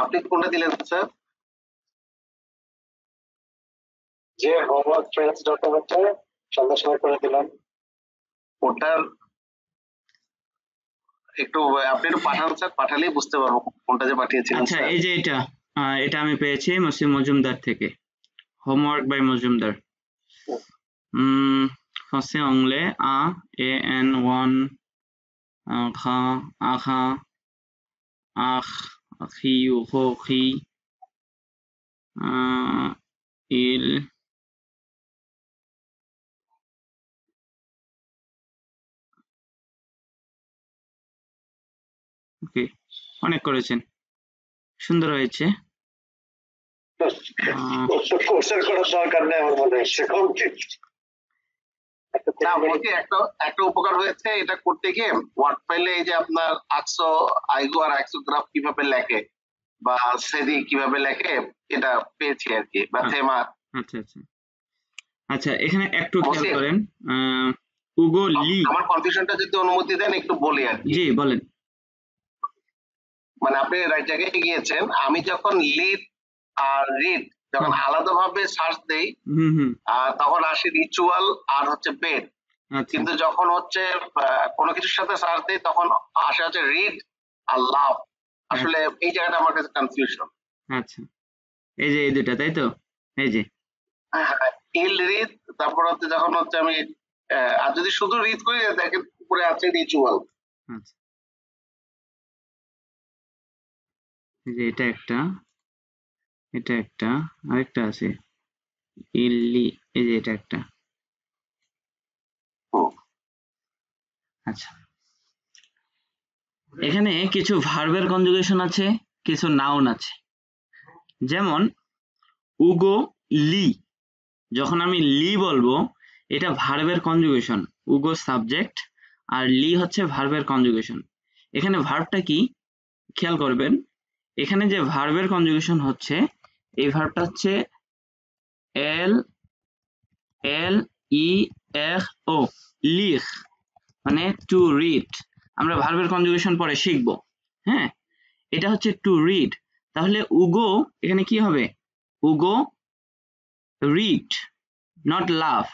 আপনি কোনটা দিলেন স্যার? যে হোমওয়ার্ক ফ্রেন্ডস ডকুমেন্টে সন্ধ্যা সময় করে দিলাম, ওটার একটু আপনি একটু পাঠান স্যার, পাঠালেই বুঝতে পারবো কোনটা যে পাঠিয়েছিলেন আচ্ছা, স্যার। এই যে এটা আমি পেয়েছি মুসলিম মজুমদার থেকে, homework by Majumdar. français anglais a en one kha akha akh akhi ukho khi il ওকে, অনেক করেছেন, সুন্দর হয়েছে। কোর্সের কোনো দরকার নেই আমার মনে হচ্ছে, কমপ্লিট। না, বলছি একটা উপকার হয়েছে এটা করতে গিয়ে। ওয়ার্ড ফাইলে এই যে আপনার আকসো আইগো আর আইসোগ্রাফ কিভাবে লেখে বা সেদি কিভাবে লেখে এটা পেয়েছি আর কি, বা থেমা। আচ্ছা আচ্ছা আচ্ছা, এখানে একটু খেয়াল বলছি, করেন, উগো লি। আমার কনফিউশনটা যদি অনুমতি দেন একটু বলি আর কি। জি বলেন। মানে আপনি রাইট জায়গায় গিয়েছেন। আমি যখন লিড আর রিড যখন আলাদাভাবে সার্চ দেই তখন আসে রিচুয়াল আর হচ্ছে বেড। আচ্ছা কিন্তু যখন হচ্ছে কোনো কিছুর সাথে সার্চ দেই তখন আসে হচ্ছে রিড আর লাভ। আসলে এই জায়গাটা আমার কাছে কনফিউশন। আচ্ছা, এই যে এই দুটা, তাই তো? এই যে ইল রিড, তারপর হচ্ছে যখন হচ্ছে আমি আর যদি শুধু রিড করি দেখেন উপরে আছে রিচুয়াল। আচ্ছা, এই যে এটা একটা, এটা একটা, আরেকটা আছে ইল্লি, এই যে এটা একটা। আচ্ছা, এখানে কিছু ভার্বের কনজুগেশন আছে, কিছু নাউন আছে। যেমন উগো লি, যখন আমি লি বলবো এটা ভার্বের কনজুগেশন, উগো সাবজেক্ট আর লি হচ্ছে ভার্বের কনজুগেশন। এখানে ভার্বটা কি খেয়াল করবেন, এখানে যে ভার্বের কনজুগেশন হচ্ছে এই ভার্বটা হচ্ছে এল এল ই এখ ও, লিখ, মানে টু রিড। আমরা ভার্বের কনজুগেশন পরে শিখবো। হ্যাঁ, এটা হচ্ছে টু রিড। তাহলে উগো এখানে কি হবে? Hugo read, not love.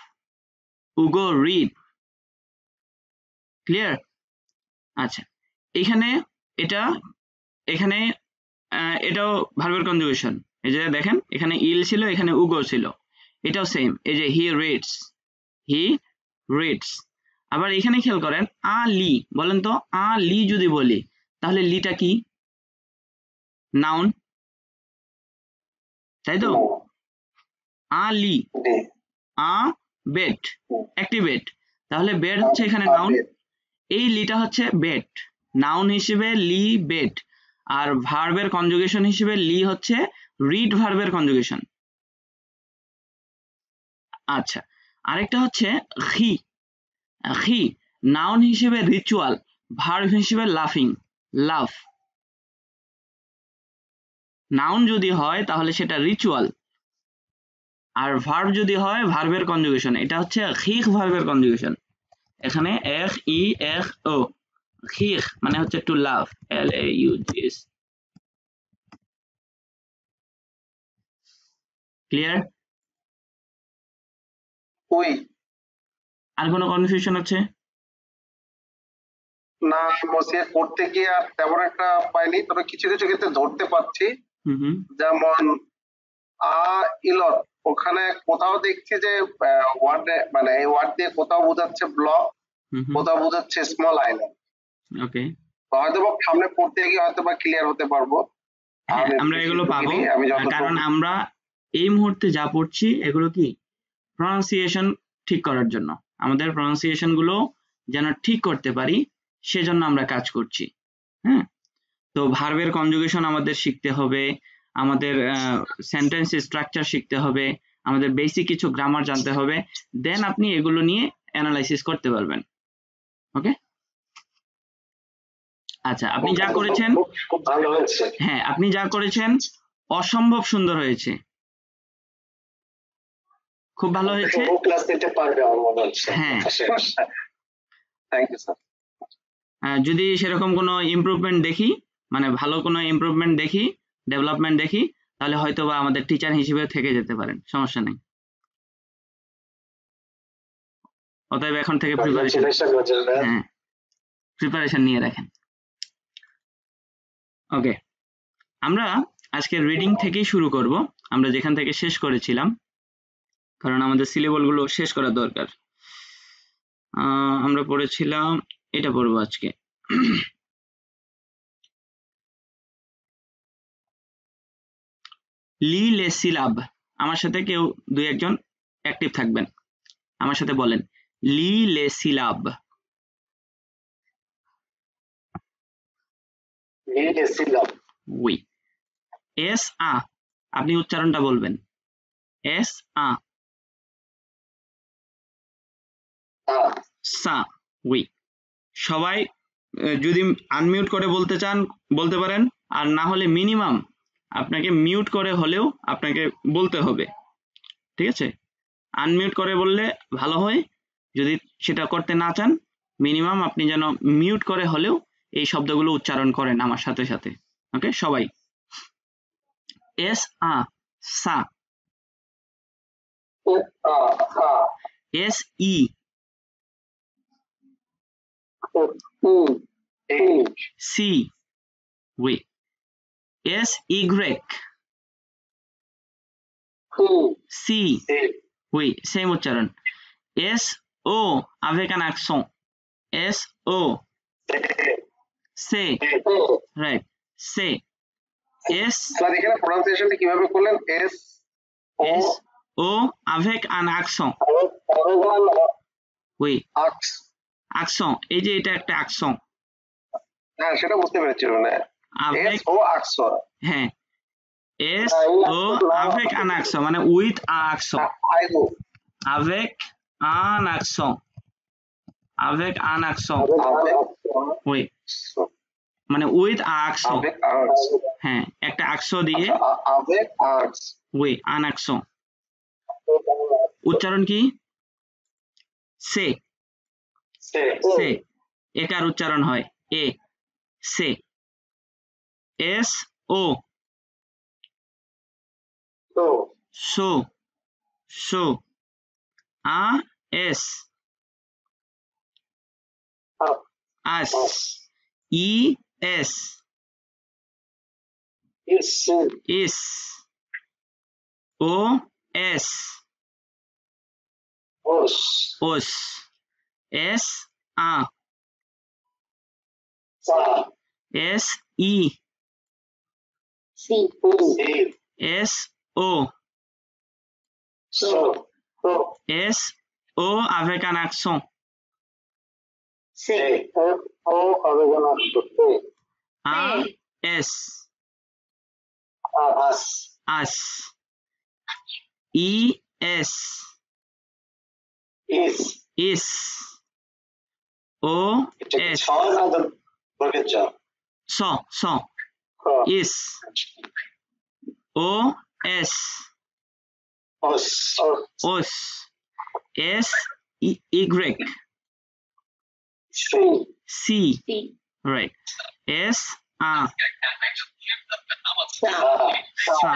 Hugo read, clear? আচ্ছা, এখানে এটা, এখানে এটাও ভার্বের কনজুগেশন। এই যে দেখেন এখানে ইল ছিল, এখানে উগো ছিল, এটাও সেম। এই যে হি রিডস, হি রিডস। আবার এখানে খেয়াল করেন আ লি, বলেন তো আ লি যদি বলি তাহলে লিটা কি? নাউন, তাই তো? আ লি, আ বেট, একটি বেট, তাহলে বেট হচ্ছে এখানে নাউন, এই লিটা হচ্ছে বেট, নাউন হিসেবে লি বেট, আর ভার্বের কনজুগেশন হিসেবে লি হচ্ছে রিড ভার্বের কনজুগেশন। আচ্ছা, আরেকটা হচ্ছে হি, হি নাউন হিসেবে রিচুয়াল, ভার্ব হিসেবে লাফিং, লাফ। নাউন যদি হয় তাহলে সেটা রিচুয়াল, আর ভার্ব যদি হয় ভার্বের কনজুগেশন। এটা হচ্ছে খিখ ভার্বের কনজুগেশন। এখানে এখ ই এখ ও, খিখ মানে হচ্ছে to love, L A U G S. Clear? ওই আর কোনো কনফিউশন আছে? না, মসিয়া করতে গিয়ে আর তেমন একটা পাইনি, তবে কিছু কিছু ক্ষেত্রে ধরতে পারছি। যেমন ইলট, ওখানে কোথাও দেখছি যে ওয়ার্ডে মানে এই ওয়ার্ড দিয়ে কোথাও বোঝাচ্ছে ব্লক, কোথাও বোঝাচ্ছে স্মল আইল্যান্ড। ওকে, হয়তো বা সামনে পড়তে গিয়ে হয়তো বা ক্লিয়ার হতে পারবো। হ্যাঁ, আমরা এগুলো পাবো, কারণ আমরা এই মুহূর্তে যা পড়ছি এগুলো কি প্রনাউন্সিয়েশন ঠিক করার জন্য, আমাদের প্রনাউন্সিয়েশন গুলো যেন ঠিক করতে পারি সেজন্য আমরা কাজ করছি। হ্যাঁ, তো ভার্বের কনজুগেশন আমাদের শিখতে হবে, আমাদের সেন্টেন্স স্ট্রাকচার শিখতে হবে, আমাদের বেসিক কিছু গ্রামার জানতে হবে, দেন আপনি এগুলো নিয়ে অ্যানালাইসিস করতে পারবেন। ওকে, আচ্ছা, আপনি যা করেছেন খুব ভালো হয়েছে। হ্যাঁ, আপনি যা করেছেন অসম্ভব সুন্দর হয়েছে, খুব ভালো হয়েছে। ক্লাস নিতে পারবে আমার মনে হচ্ছে। হ্যাঁ, থ্যাংক ইউ স্যার। যদি সেরকম কোনো ইমপ্রুভমেন্ট দেখি, মানে ভালো কোনো ইমপ্রুভমেন্ট দেখি, ডেভেলপমেন্ট দেখি, তাহলে হয়তো বা আমাদের টিচার হিসেবে থেকে যেতে পারেন, সমস্যা নেই। অতএব এখন থেকে প্রিপারেশন, হ্যাঁ প্রিপারেশন নিয়ে রাখেন। ওকে, আমরা আজকে রিডিং থেকেই শুরু করব, আমরা যেখান থেকে শেষ করেছিলাম, কারণ আমাদের সিলেবল গুলো শেষ করা দরকার। আমরা পড়েছিলাম, এটা পড়বো আজকে। লি লে সিলাব। আমার সাথে কেউ দুই একজন অ্যাক্টিভ থাকবেন, আমার সাথে বলেন লি লে সিলাব। উই। এস আ, আপনি উচ্চারণটা বলবেন, এস আ। সা। উই। সবাই যদি আনমিউট করে বলতে চান বলতে পারেন, আর না হলে মিনিমাম আপনাকে মিউট করে হলেও আপনাকে বলতে হবে, ঠিক আছে? আনমিউট করে বললে ভালো হয়, যদি সেটা করতে না চান মিনিমাম আপনি যেন মিউট করে হলেও এই শব্দগুলো উচ্চারণ করেন আমার সাথে সাথে। ওকে সবাই, এস আ সা। এস ই সি। উই। এস ইগ্রেক সি। উই, সেম উচ্চারণ। এস ও avec un accent, এস ও সে, রাইট সে। এস স্যার এখানে প্রোনাউন্সিয়েশনটা কিভাবে করলেন? এস এস ও avec un accent, উই আক্স। accent, এই যে এটা একটা accent, হ্যাঁ সেটা বুঝতে পেরেছি, মানে এস avec, ও আক্স। হ্যাঁ এস ও avec un accent মানে উইথ আ accent, আইগো avec un accent, avec un accent, উই মানে উইথ আ accent, আবেগ আর্টস। হ্যাঁ একটা accent দিয়ে আবেগ আর্টস। We un accent। উচ্চারণ কি? সে। সে, এটার উচ্চারণ হয় এ, সে। এস ও সো, সো। আ এস আস। ই এস ইস। ও এস ওস। এস আ। এস ই এস ও। এস ও avec un accent, আ এস আস। ই এস ইস। ও এস স স ইস। ও এস ওস। এস ইগ্রেক সি, রাইট। এস আ সা।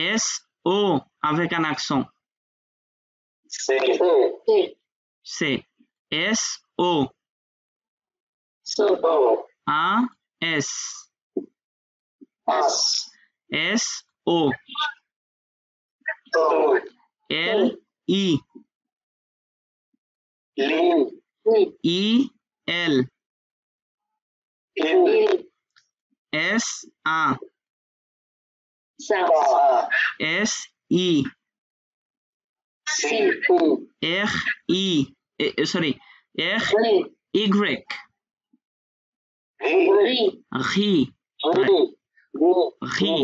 এস ও avec un accent, সে। এস ও আ এস এস ও এল ই ই এল এস আ এস ই এখ ই সরি এখ ইগ্রেক রি, রি।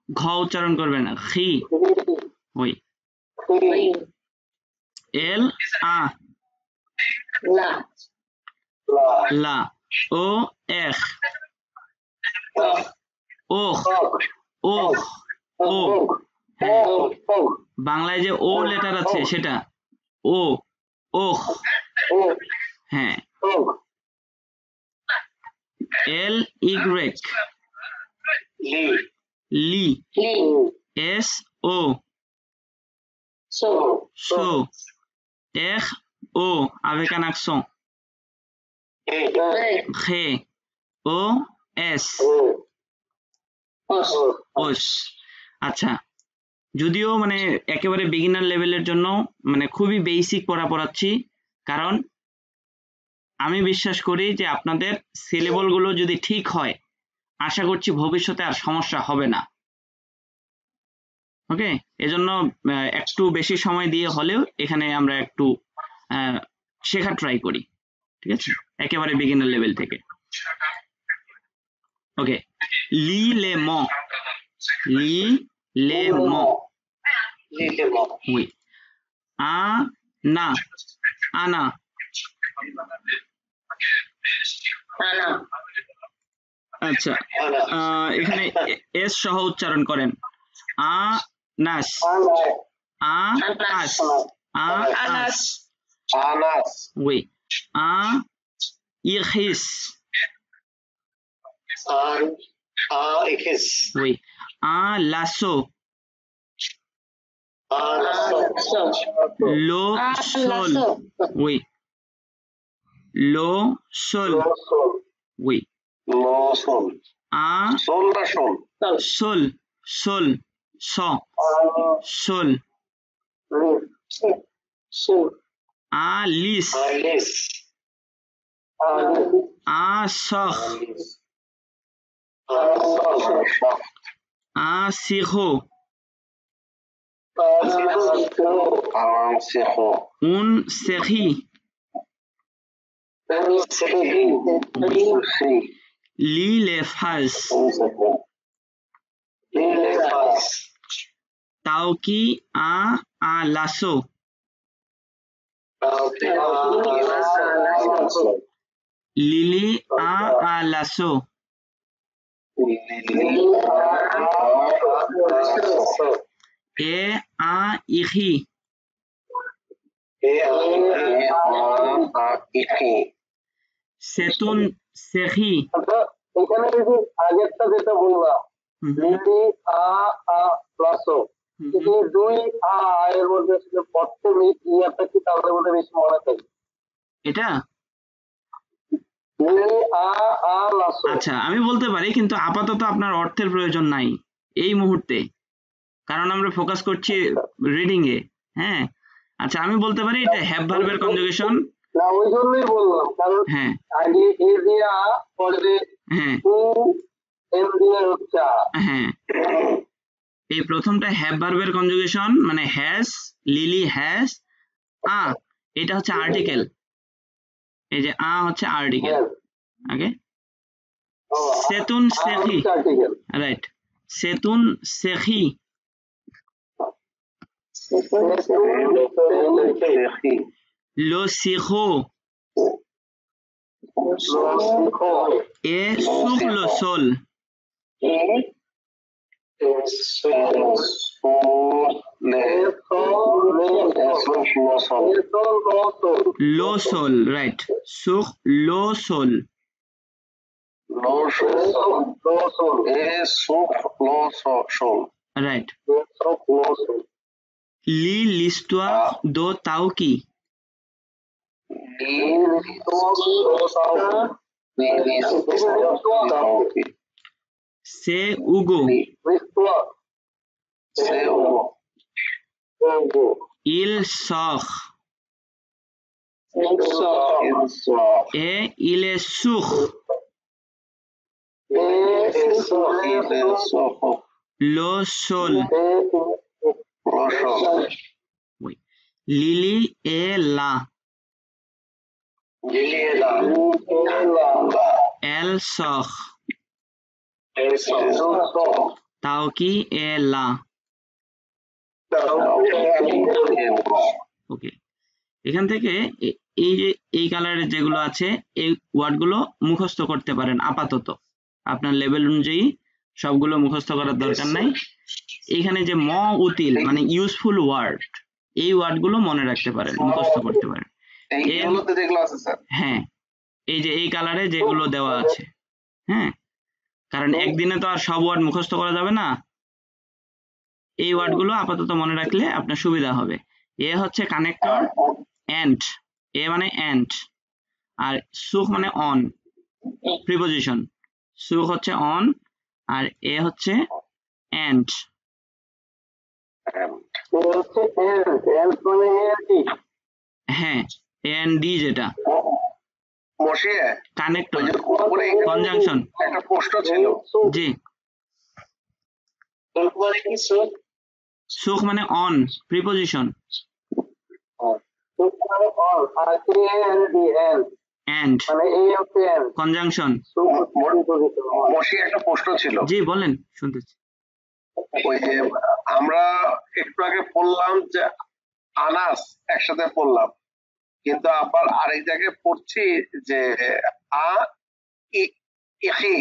ঘ উচ্চারণ করবেন, রি। ওই এল আ লা। ও এখ ওখ ওখ ও, হ্যাঁ বাংলায় যে ও লেটার আছে সেটা ও, ওখ, হ্যাঁ। এল ইগ্রেক লি, Li. S O, So. so, R O avec un accent, G O S, Os. os। আচ্ছা, যদিও মানে একেবারে বিগিনার লেভেলের জন্য মানে খুবই বেসিক পড়াচ্ছি, কারণ আমি বিশ্বাস করি যে আপনাদের সিলেবল গুলো যদি ঠিক হয়, আশা করছি ভবিষ্যতে আর সমস্যা হবে না। ওকে, এজন্য একটু বেশি সময় দিয়ে হলেও এখানে আমরা একটু শেখা ট্রাই করি, ঠিক আছে, একেবারে বিগিনার লেভেল থেকে। ওকে, লি লে ম, লি লে ম, oui, আনা, আনা, Ana. আচ্ছা, এখানে এস সহ উচ্চারণ করেন, আনাস, আনাস, আনাস, আনাস, oui, ইখিস, oui, লাসো, লো sol, oui, লো sol, oui, লসন, সোল না শোল, sol, sol, so, sol, lease, আসখ, আসিখো, আনসিখো, un sehi, li le faz, tauki a lasso, lili a lasso, e a ihi, setun sehi, এখানে এই যে আগেরটা যেটা বললাম লিলি আ প্লাসো, এই দুই এর মধ্যে আসলে প্রথম ইয়াটা কি তাহলে মধ্যে বেশি মনে থাকে? এটা লিলি লাসো। আচ্ছা, আমি বলতে পারি, কিন্তু আপাতত আপনার অর্থের প্রয়োজন নাই এই মুহূর্তে, কারণ আমরা ফোকাস করছি রিডিং এ। হ্যাঁ, আচ্ছা, আমি বলতে পারি এটা হ্যাভ ভার্বের কনজুগেশন। না, ওই জন্যই বললাম, কারণ হ্যাঁ আগে এ দিয়া পরে হ্যাঁ টু এম দিয়ে হচ্ছে হ্যাঁ, এই প্রথমটা হ্যাভ ভার্বের কনজুগেশন, মানে হ্যাজ, লিলি হ্যাজ, এটা হচ্ছে আর্টিকেল, এই যে হচ্ছে আর্টিকেল। ওকে, সেতুন সেখি, রাইট, সেতুন সেখি, লো সিখো, এ সুখ লো সোল, লো সোল, রাইট, সুখ লো সোল, রাইট, লি l'histoire de Tauki, c'est Hugo, il sort, et il est sourd, le sol, oui, Lily est là, elle sort, Tauki est là। ওকে, এখান থেকে এই যে এই কালারের যেগুলো আছে এই ওয়ার্ড গুলো মুখস্থ করতে পারেন আপাতত, আপনার লেভেল অনুযায়ী সবগুলো মুখস্থ করার দরকার নাই। এখানে যে ম উতিল মানে ইউজফুল ওয়ার্ড, এই ওয়ার্ড গুলো মনে রাখতে পারেন, মুখস্থ করতে পারেন। হ্যাঁ, এই যে এই কালারে যেগুলো দেওয়া আছে, হ্যাঁ, কারণ একদিনে তো আর সব ওয়ার্ড মুখস্থ করা যাবে না। এই ওয়ার্ডগুলো আপাতত মনে রাখলে আপনার সুবিধা হবে। এ হচ্ছে কানেক্টর, এন্ড, এ মানে এন্ড, আর সুখ মানে অন, প্রিপজিশন। সুখ হচ্ছে অন, আর এ হচ্ছে এন্ড। হ্যাঁ, এন্ড ডি যেটা মশিয়ে কানেক্টর, ওই যে উপরে কনজাংশন। একটা প্রশ্ন ছিল, জি, এরপরে কি সুখ? সুখ মানে অন, প্রিপজিশন, এন্ড কনজাংশন। মশি একটা প্রশ্ন ছিল। জি বলেন, শুনতেছি। ওই যে আমরা একটু আগে পড়লাম যে আনাস একসাথে পড়লাম, কিন্তু আবার আরেক জায়গায় পড়ছি যে আ ইহি।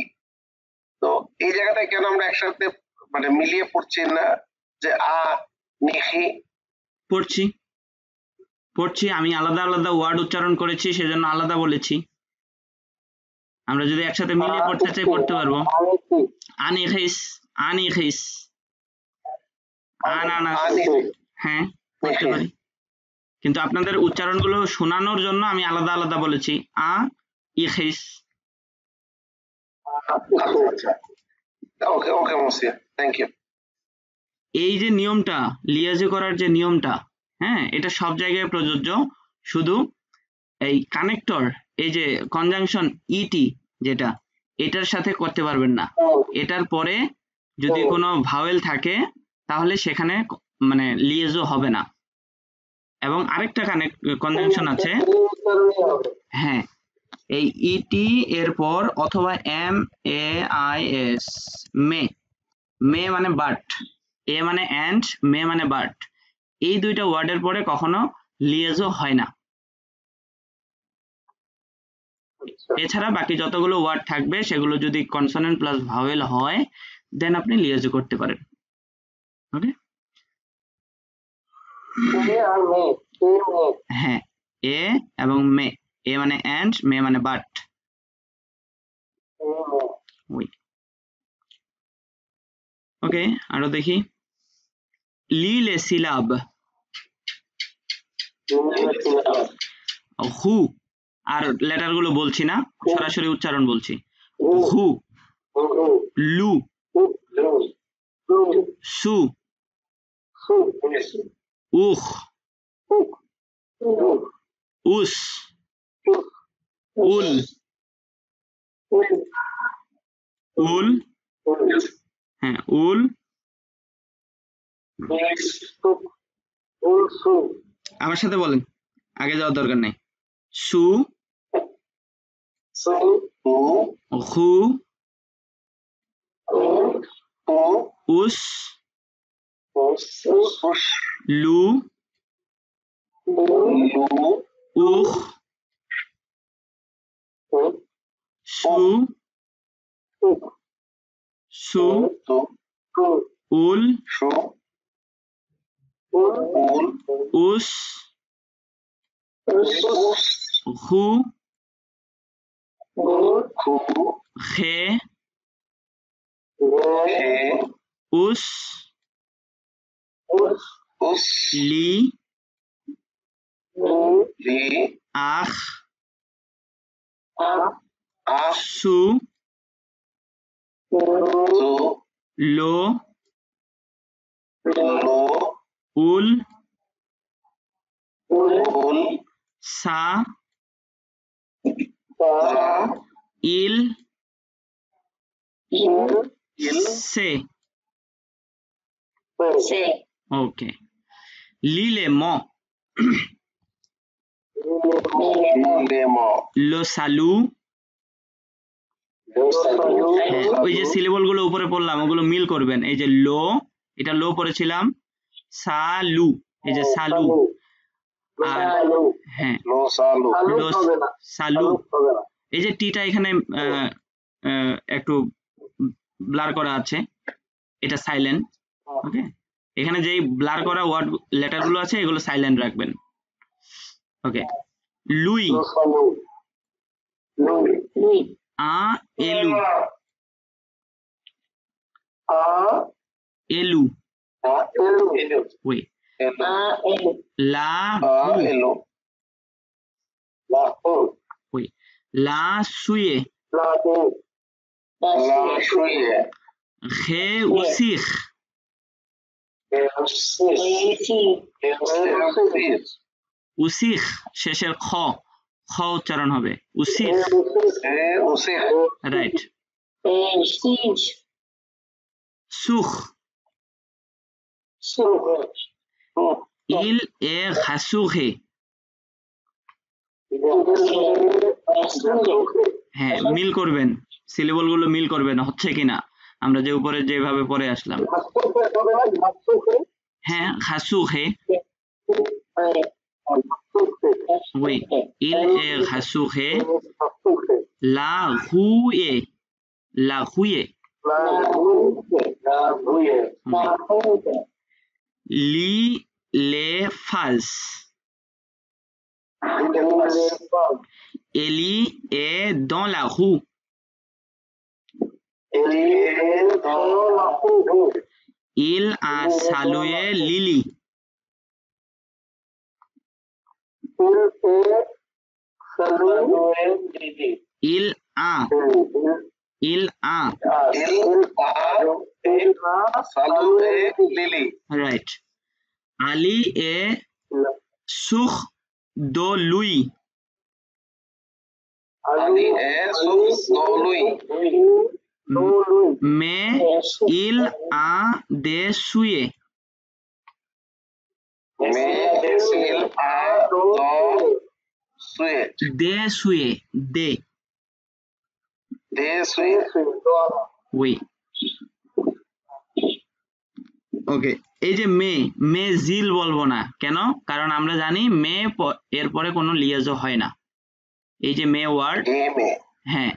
তো এই জায়গাটা কেন আমরা একসাথে মানে মিলিয়ে পড়ছি না, যে আ নিহি? পড়ছি, আমি আলাদা আলাদা ওয়ার্ড উচ্চারণ করেছি, সেজন্য আলাদা বলেছি। আমরা যদি একসাথে মিলিয়ে পড়তে চাই পড়তে পারবো। আনিখিস, আনিখিস, আনানাস, হ্যাঁ পড়তে পারি, কিন্তু আপনাদের উচ্চারণগুলো শোনানোর জন্য আমি আলাদা আলাদা বলেছি। আ ইখিস। ওকে ওকে মসিয়া, থ্যাংক ইউ। এই যে নিয়মটা, লিয়াজে করার যে নিয়মটা, হ্যাঁ, এটা সব জায়গায় প্রযোজ্য। শুধু এই কানেক্টর, এই যে কনজাংশন ইটি যেটা, এটার সাথে করতে পারবেন না। এটার পরে যদি কোনো ভাওয়েল থাকে তাহলে সেখানে মানে লিয়েজও হবে না। এবং আরেকটা কনজাংশন আছে, হ্যাঁ, এই ইটি এর পর অথবা এম এ আই এস, মে, মে মানে বাট, এ মানে এন্ড, মে মানে বাট, এই দুইটা ওয়ার্ডের পরে কখনো লিয়েজও হয় না। এছাড়া বাকি যতগুলো ওয়ার্ড থাকবে সেগুলো যদি কনসোনেন্ট প্লাস ভাওয়েল হয় দেন আপনি লিয়েজও করতে পারেন। ওকে, হ্যাঁ, এ এবং মে, এ মানে এন্ড, মে মানে বাট। ওকে, আরো দেখি। লিলে সিলাব, হু, আর লেটার গুলো বলছি না, সরাসরি উচ্চারণ বলছি। হু, লু, সু, উখ, উস, উল, উল, হ্যাঁ উল, আমার সাথে বলেন, আগে যাওয়ার দরকার নাই। সু, হু, উস, লু, উখ, সু, সু, উল, উস, হু, খে, উস, লি, আখ, সু, লো, উল, সা, ইল, সে। ওকে, লিলে ম, লো সালু, হ্যাঁ, ওই যে সিলেবল গুলো উপরে পড়লাম ওগুলো মিল করবেন। এই যে লো, এটা লো পড়েছিলাম, সালু, এই যে সালু, আর হ্যাঁ লো সালু, এই যে টিটা এখানে একটু ব্লার করা আছে, এটা সাইলেন্ট। ওকে, এখানে যেই ব্লার করা ওয়ার্ড লেটার গুলো আছে এগুলো সাইলেন্ট রাখবেন। ওকে, লুই, আ এলু, এলু oui la oui la suye he usich উসিখ শেষের খ খ উচ্চারণ হবে উসিখ রাইট সুখ ইল এ ঘাসুখে হ্যাঁ মিল করবেন সিলেবল গুলো মিল করবেন হচ্ছে কিনা আমরা যে উপরে যেভাবে পড়ে আসলাম হ্যাঁ ঘাসুখে oui il est ঘাসুখে la rouille li les phas Ellie est dans la roue il a salué Lily il a right Ali est sur de lui mais il a des souliers des oui ওকে এই যে মে জিল বলবো না কেন কারণ আমরা জানি মে এর পরে কোনো লিয়াজও হয় না এই যে মে ওয়ার্ড হ্যাঁ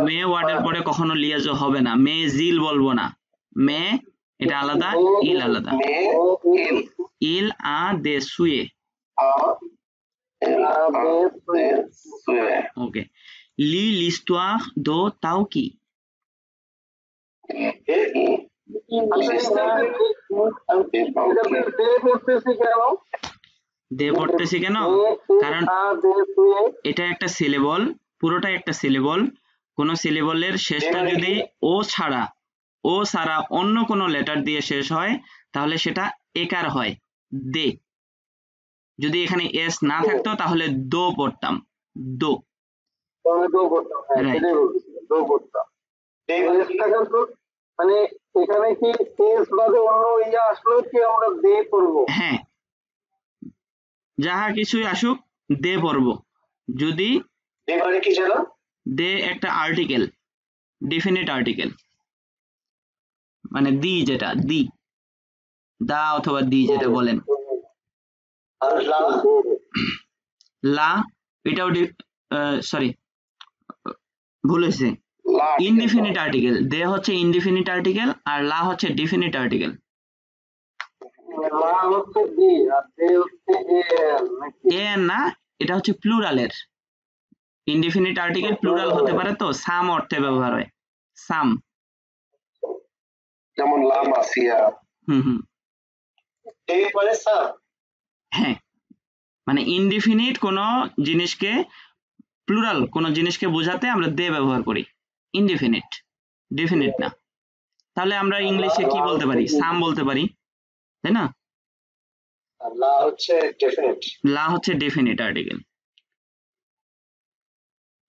মে ওয়ার্ডের পরে কখনো লিয়াজও হবে না মে জিল বলবো না মে এটা আলাদা ইল আলাদা il a des souliers ok lis l'histoire de Tauki দে পড়তেছি কেন কারণ এটা একটা সিলেবল পুরোটাই একটা সিলেবল কোন সিলেবলের শেষটা যদি ও ছাড়া অন্য কোনো লেটার দিয়ে শেষ হয় তাহলে সেটা একার হয় দে যদি এখানে এস না থাকতো তাহলে দো পড়তাম দো মানে এখানে কি এস বাদে অন্য ইয়া আসলো কি আমরা দে পড়বো হ্যাঁ যাহা কিছুই আসুক দে পড়বো যদি কি ছিল দে একটা আর্টিকেল ডেফিনিট আর্টিকেল মানে দি যেটা দি দা অথবা দি যেটা বলেন লা এটাও সরি ভুল হয়েছে ইনডিফিনিট আর্টিকেল দে হচ্ছে ইনডিফিনিট আর্টিকেল আর লা হচ্ছে ডেফিনিট আর্টিকেল লা হচ্ছে দি আর দে হচ্ছে এন না এটা হচ্ছে প্লুরালের ইনডিফিনিট আর্টিকেল প্লুরাল হতে পারে তো সাম অর্থে ব্যবহার হয় সাম যেমন লামাসিয়া হ্যাঁ মানে ইনডিফিনিট কোন জিনিসকে প্লুরাল কোন জিনিসকে বোঝাতে আমরা দে ব্যবহার করি ইনডিফিনিট ডেফিনিট না তাহলে আমরা ইংলিশে কি বলতে পারি সাম বলতে পারি তাই না লা হচ্ছে ডেফিনিট আর্টিকেল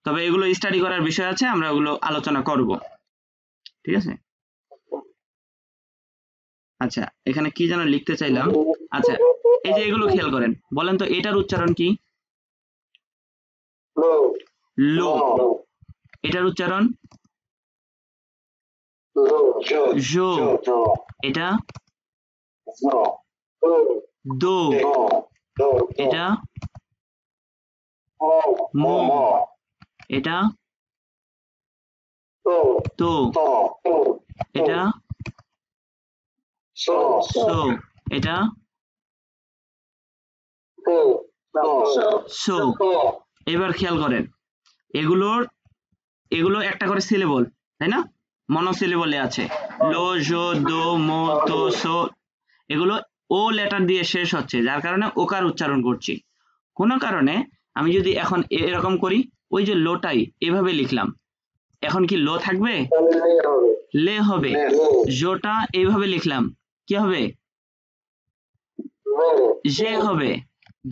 তবে এগুলো স্টাডি করার বিষয় আছে আমরা ওগুলো আলোচনা করব ঠিক আছে আচ্ছা এখানে কি যেন লিখতে চাইলাম আচ্ছা এই যে এগুলো খেয়াল করেন বলেন তো এটার উচ্চারণ কি লো এটার উচ্চারণ জো এটা দো এটা মো এটা তো এটা সো এটা সো এবার খেয়াল করেন এগুলো একটা করে সিলেবল তাই না মনোসিলেবলে আছে লো, জো, দো, মো, তো, সো, এগুলো ও লেটার দিয়ে শেষ হচ্ছে, যার কারণে ওকার উচ্চারণ করছি। কোনো কারণে আমি যদি এখন এরকম করি, ওই যে লোটাই এভাবে লিখলাম, এখন কি লো থাকবে? লে হবে। জোটা এইভাবে লিখলাম, কি হবে? জে হবে।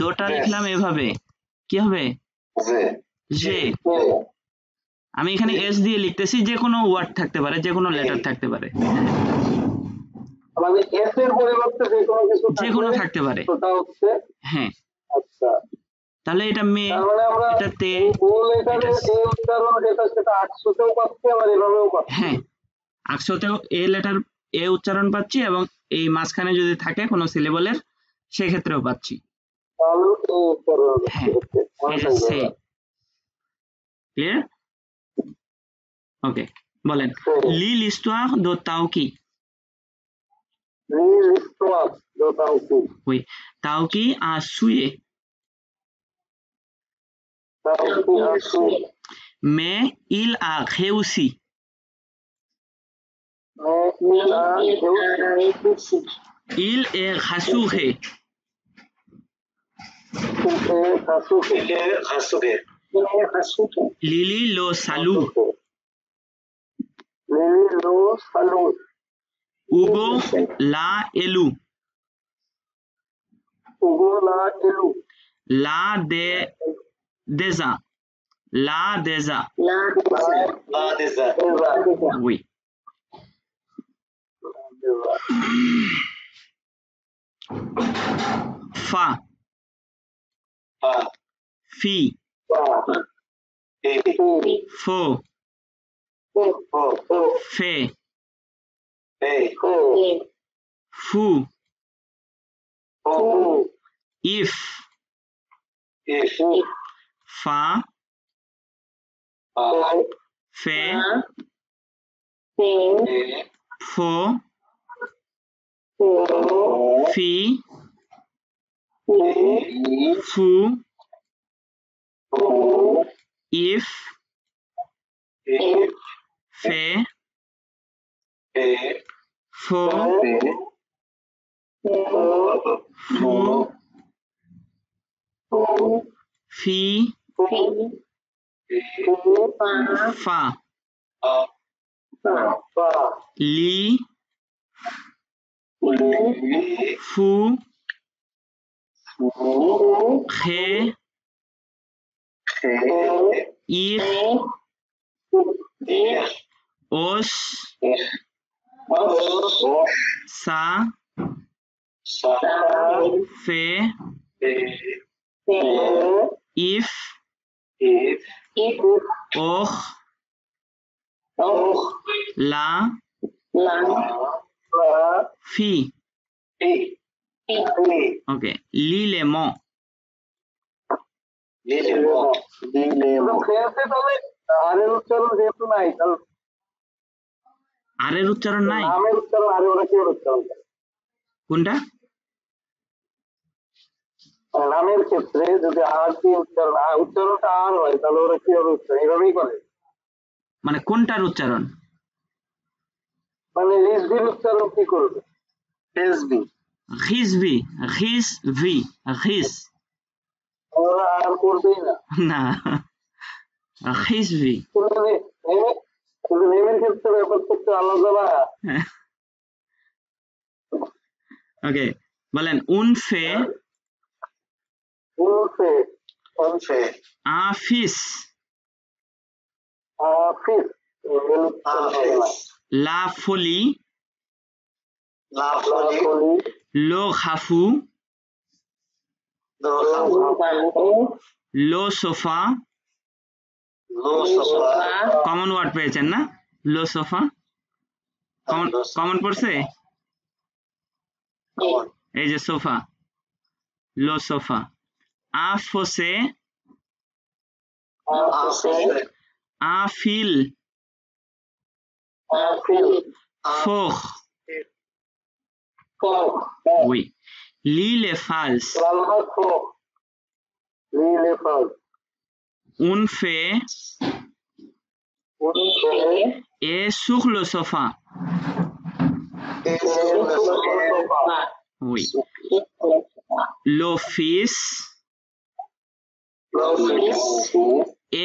দোটা লিখলাম এভাবে, কি হবে? জে। আমি এখানে এস দিয়ে লিখতেছি, যে কোনো ওয়ার্ড থাকতে পারে, যে কোনো লেটার থাকতে পারে, মানে এস এর পরিবর্তে যে কোনো কিছু যে কোনো থাকতে পারে। ওটা হচ্ছে, হ্যাঁ, আচ্ছা, তাহলে এটা মে, তার মানে আমরা এটা তে, ও লেটারের এই উচ্চারণ যেটা সেটা আকসুতেও পাচ্ছি, আবার এভাবেও পাচ্ছি। হ্যাঁ, আকসতেও এ লেটার এ উচ্চারণ পাচ্ছি, এবং এই মাঝখানে যদি থাকে কোনো সিলেবলের সেক্ষেত্রেও পাচ্ছি। তাহলে এই উচ্চারণ হ্যাঁ, এই যে সে। ক্লিয়ার? ওকে, বলেন। লি l'histoire de Taouki. l'histoire de Taouki. Oui, Taouki a sué, Taouki a sué. mais il a réussi. Mais il a réussi. Il est rassuré. Il est rassuré. Lily le salue. Lily le salue. Hugo l'a élu. Hugo l'a élu. La déjà. La déjà. La déjà. Oui. Fa. Fi. Faux. Fait. Fou. If. Fa. Fait. Faux. Fi. Fou. If. Fait. Faux. Fou. Fi. Fa. Li. Fou. Ré. Ir. Os. Sa. Fait. If. Or. La. Fi. Okay. L'élément. আরের উচ্চারণ যেহেতু নাই, তাহলে আরের উচ্চারণ নাই। নামের উচ্চারণ আরে, ওরা কি উচ্চারণ করে? কোনটা? নামের ক্ষেত্রে যদি আর কি উচ্চারণটা আর হয়, তাহলে ওরা কিভাবে উচ্চারণ এইভাবেই করে? মানে কোনটার উচ্চারণ? মানে রিসভির উচ্চারণ কি করবে? রিসভি। রিসভি, রিসভি, রিস। ওরা আর করবেই না। না, রিসভি। কিন্তু নেমের ক্ষেত্রে ব্যাপারটা একটু আলাদা না? ওকে, বলেন un fait un fils, la folie, le rafou, le sofa, common word পেয়েছেন না? লো সোফা কমন পড়ছে, এই যে সোফা, লো সোফা। আ ফোসে, আ ফিল, ফোখ, oui, l'île est false, un fait est sur le sofa, Oui. L'office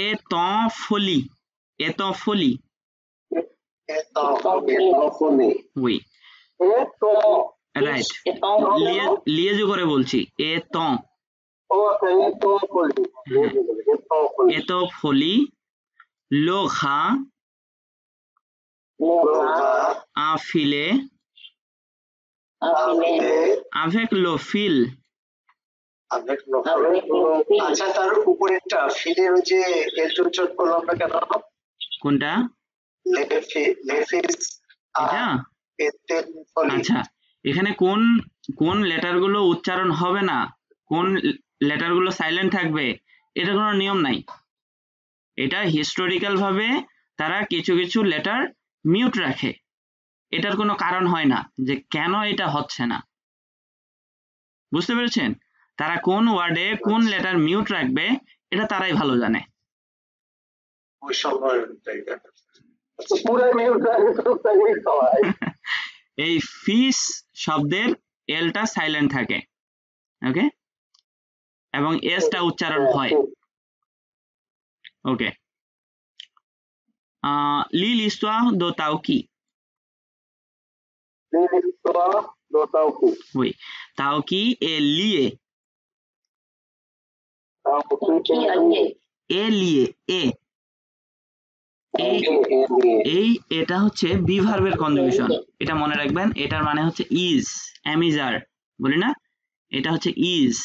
est en folie. Est en folie. Oui. Right. লিয়েজু করে বলছি। est en est en folie. Le gars a filé avec le fil. আচ্ছা, তার উপরেরটা ফিলের ওই যে এলটু উচ্চারণ করলাম না কেন? কোনটা? লেফিস এটা? এতেন ফলি। আচ্ছা, এখানে কোন কোন লেটার গুলো উচ্চারণ হবে না, কোন লেটার গুলো সাইলেন্ট থাকবে, এটা কোনো নিয়ম নাই। এটা হিস্টোরিক্যাল ভাবে তারা কিছু কিছু লেটার মিউট রাখে, এটার কোনো কারণ হয় না যে কেন এটা হচ্ছে না। বুঝতে পেরেছেন? তারা কোন ওয়ার্ডে কোন লেটার মিউট রাখবে এটা তারাই ভালো জানে। এই ফিস শব্দের এলটা সাইলেন্ট থাকে, ওকে, এবং এসটা উচ্চারণ হয়। ওকে, lis l'histoire de Taoki. Oui, Taoki est lié. Est lié. এই এটা হচ্ছে বি ভার্বের কনজুগেশন, এটা মনে রাখবেন। এটার মানে হচ্ছে ইজ, অ্যামিজার বলি না, এটা হচ্ছে ইজ।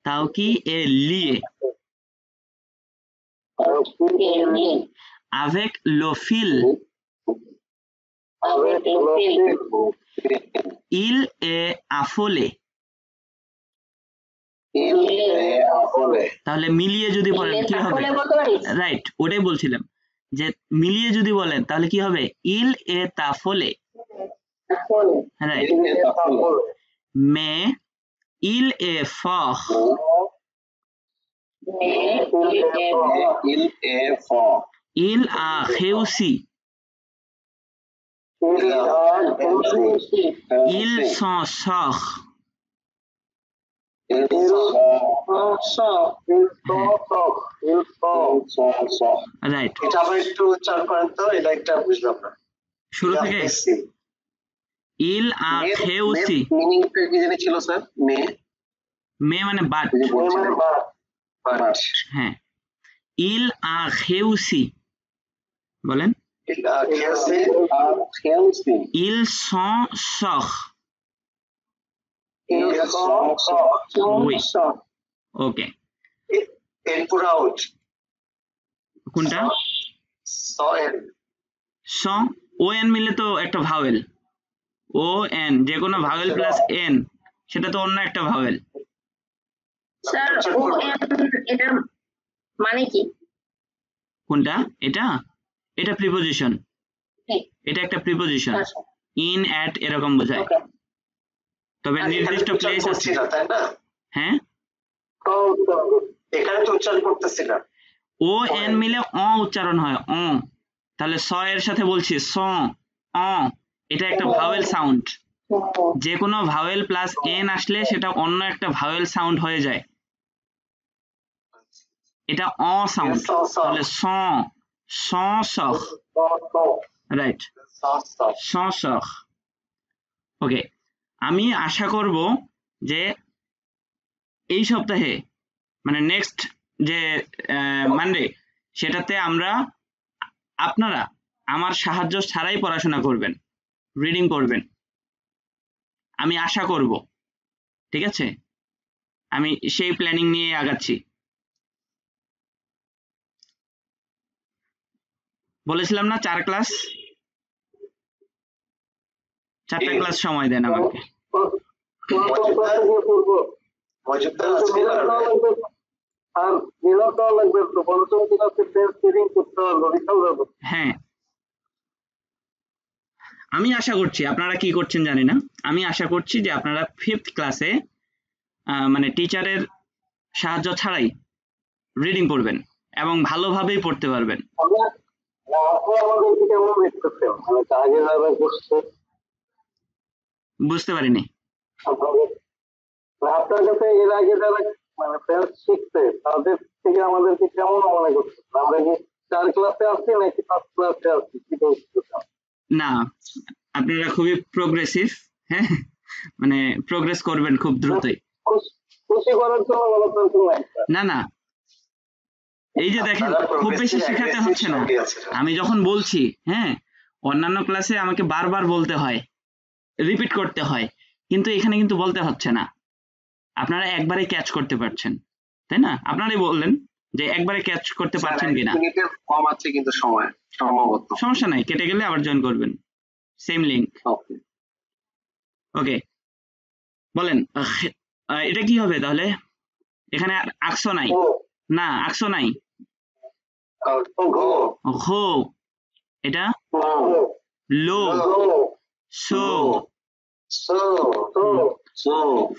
তাওকি এ লিয়ে avec le fil, il est affolé। তাহলে মিলিয়ে যদি বলেন কি হবে? রাইট, ওটাই বলছিলাম যে মিলিয়ে যদি বলেন তাহলে কি হবে? il est affolé, right. mais il est fort, il a réussi, il s'en sort, right. এটা আবার একটু উচ্চারণ করেন তো, এটা একটা বুঝলাম না শুরু থেকে il a réussi, মিনিং কি জানি ছিল স্যার? মে মানে বাট, বাট। হ্যাঁ, il a réussi বলেন, il s'en sort, oui, ওকে। কোনটা? স ও এন মিলে তো একটা ভাওয়েল, ও এন যে কোনো ভাওয়েল প্লাস এন সেটা তো অন্য একটা ভাওয়েল। স্যার ও এন এটার মানে কি? কোনটা? এটা এটা প্রিপোজিশন, এটা একটা প্রিপোজিশন, ইন অ্যাট এরকম বোঝায়, তবে নির্দিষ্ট প্লেস আছে। হ্যাঁ, এখানে তো উচ্চারণ করতেছি না, ও এন মিলে অ উচ্চারণ হয়, অ। তাহলে স এর সাথে বলছি স, অ, এটা একটা ভাওয়েল সাউন্ড। যে কোনো ভাওয়েল প্লাস এন আসলে সেটা অন্য একটা ভাওয়েল সাউন্ড হয়ে যায়, এটা অ সাউন্ড। তাহলে স স সখ, রাইট, স সখ। ওকে, আমি আশা করব যে এই সপ্তাহে মানে নেক্সট যে মানডে সেটাতে আপনারা আমার সাহায্য ছাড়াই পড়াশোনা করবেন, রিডিং করবেন, আমি আশা করব। ঠিক আছে, আমি সেই প্ল্যানিং নিয়ে আগাচ্ছি। বলেছিলাম না 4 ক্লাস, 4টা ক্লাস সময় দেন আমাকে। হ্যাঁ, আমি আশা করছি, আপনারা কি করছেন জানি না, আমি আশা করছি যে আপনারা 5th ক্লাসে মানে টিচারের সাহায্য ছাড়াই রিডিং করবেন এবং ভালোভাবেই পড়তে পারবেন। বুঝতে পারিনি। আপনার কাছে এর আগে যারা মানে ফ্রেন্স শিখছে তাদের থেকে আমাদেরকে কেমন মনে করছে? আমরা কি 4 ক্লাসে আছি নাকি 5 ক্লাসে আছি? কি বলছো? না, আপনারা খুবই প্রোগ্রেসিভ, হ্যাঁ, মানে প্রোগ্রেস করবেন খুব দ্রুতই। খুশি করার জন্য বলতেন না? না না, এই যে দেখেন খুব বেশি শেখাতে হচ্ছে না। আমি যখন বলছি, হ্যাঁ, অন্যান্য ক্লাসে আমাকে বারবার বলতে হয়, রিপিট করতে হয়, কিন্তু এখানে কিন্তু বলতে হচ্ছে না। আপনারা একবারে ক্যাচ করতে পারছেন, তাই না? আপনারাই বললেন যে একবারে ক্যাচ করতে পারছেন কিনা। মিনিটের কম আছে কিন্তু সময় সম্ভবত। সমস্যা নাই, কেটে গেলে আবার জয়েন করবেন, সেম লিংক। ওকে, বলেন এটা কি হবে তাহলে? এখানে আকশো নাই, না আকশো নাই। ঘো, এটা লো, সো,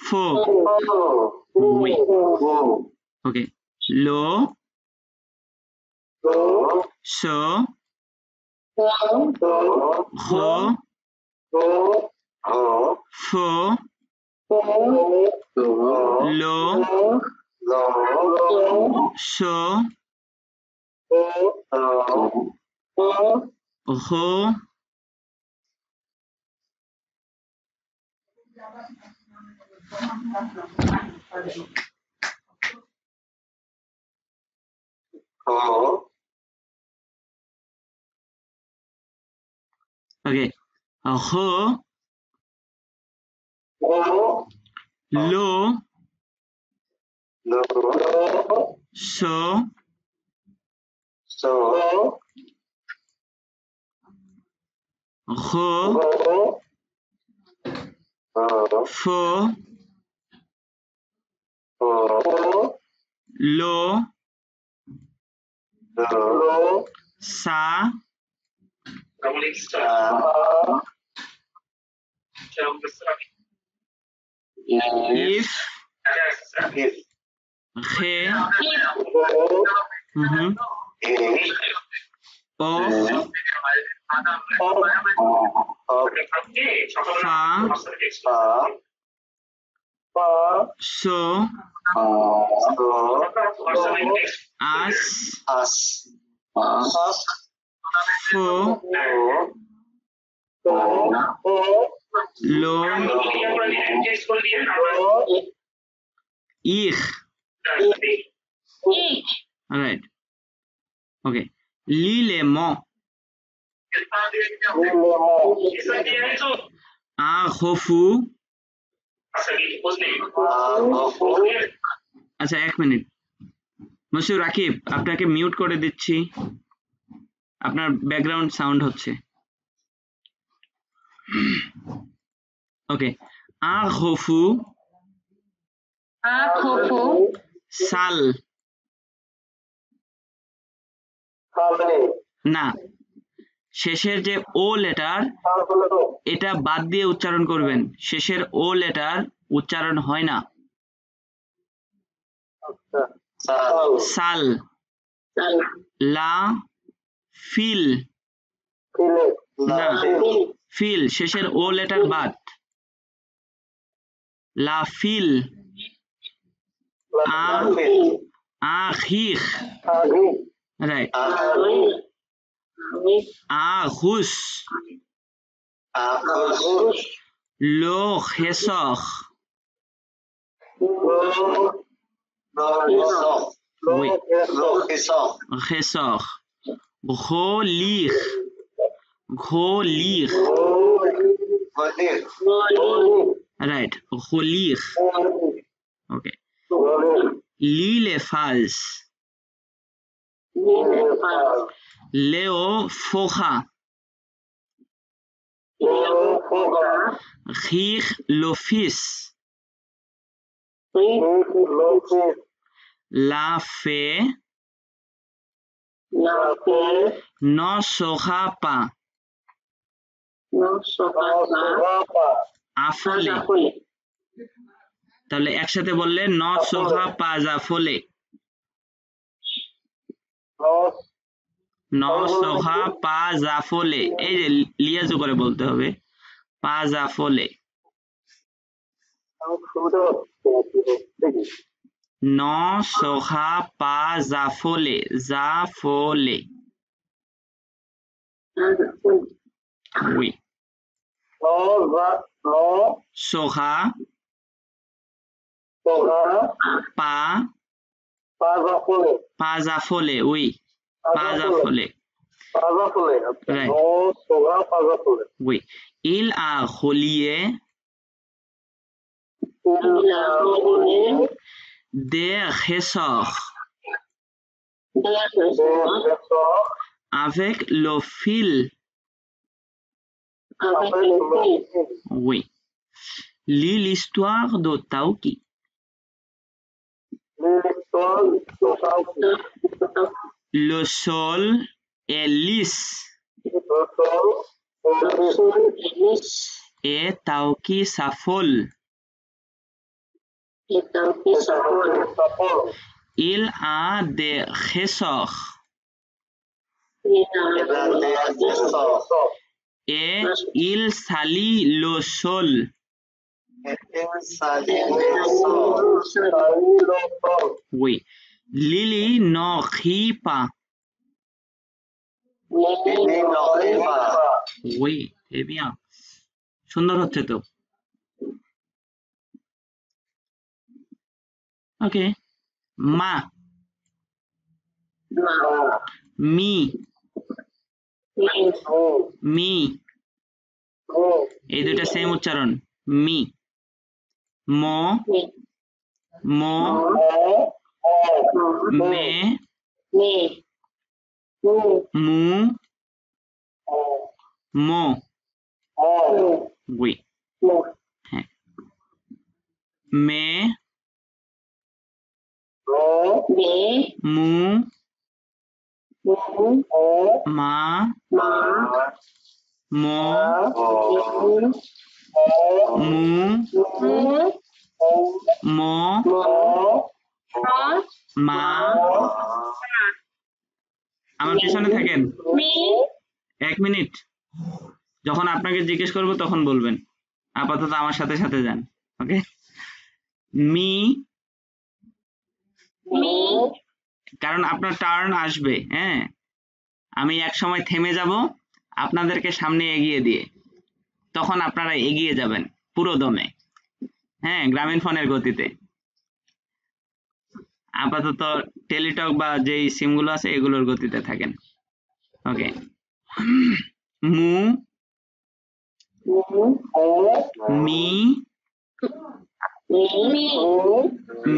ফো, উই। ওকে, লো, সো, ঘো, ফো, লো, সো, ঘো, ওকে, ঘো, লো, সো, ঘো, ফো, লো, সা, ইফ, খে, ও, ফা, সো, আস, ফো, লো, ইখ। Alright. Okay. Lile mo. A hofu. আচ্ছা, 1 মিনিট। মশিউর রাকিব, আপনাকে মিউট করে দিচ্ছি, আপনার ব্যাকগ্রাউন্ড সাউন্ড হচ্ছে। ওকে, আ হোফু, সাল, না, শেষের যে ও লেটার এটা বাদ দিয়ে উচ্চারণ করবেন। শেষের ও লেটার উচ্চারণ হয় না। সাল, লা, ফিল, না, ফিল শেষের ও লেটার বাদ। লা ফিল, আখিখ, রাইট, আহুস, লো খেসখ, খেসখ, ঘোলিখ, ঘোলিখ, রাইট, ঘোলিখ। ওকে, লিলে ফালস, লেও ফোখা, খিখ লোফিস, লা ফে, ন সোখা পা, আফলে। তাহলে একসাথে বললে ন সোখা পা জাফলে, ন সোখা পা জাফলে। এই যে লিয়াজু করে বলতে হবে, পা জাফলে। আমি শুরুতে দেখি No soja pa zafole. Zafole. Oui. no Soja pa zafole. Oui. Pa zafole. Right. no soga pazafole Oui. Il a relié des ressorts avec le fil. Oui. Lis l'histoire de Tauki. Le sol est lisse et Tauki s'affole. Il a des ressorts et il salit le sol. Oui. Lily ne rit pas. Oui, très bien. সুন্দর হচ্ছে তো। ওকে, মা, me, me, এই দুইটা same উচ্চারণ। Me, মো, মো, মে, মু, মো। Oui. হ্যাঁ। মে, মু, মা, মো, মু, মো, মা। আমার পিছনে থাকেন। 1 মিনিট। যখন আপনাকে জিজ্ঞেস করব তখন বলবেন, আপাতত আমার সাথে সাথে যান। ওকে, মি, কারণ আপনার টার্ন আসবে। হ্যাঁ, আমি এক সময় থেমে যাব আপনাদেরকে সামনে এগিয়ে দিয়ে, তখন আপনারা এগিয়ে যাবেন পুরো দমে। হ্যাঁ, গ্রামীণ ফোনের গতিতে। আপাতত টেলিটক বা যেই সিমগুলো আছে এগুলোর গতিতে থাকেন। ওকে, মু, মি,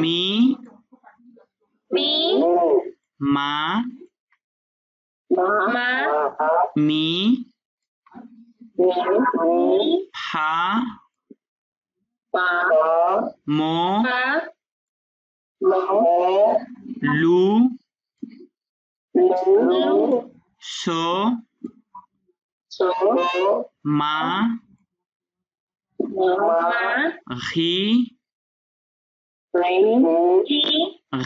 মি, মা, মি, ফা, মো, লু, সো, মা, রি,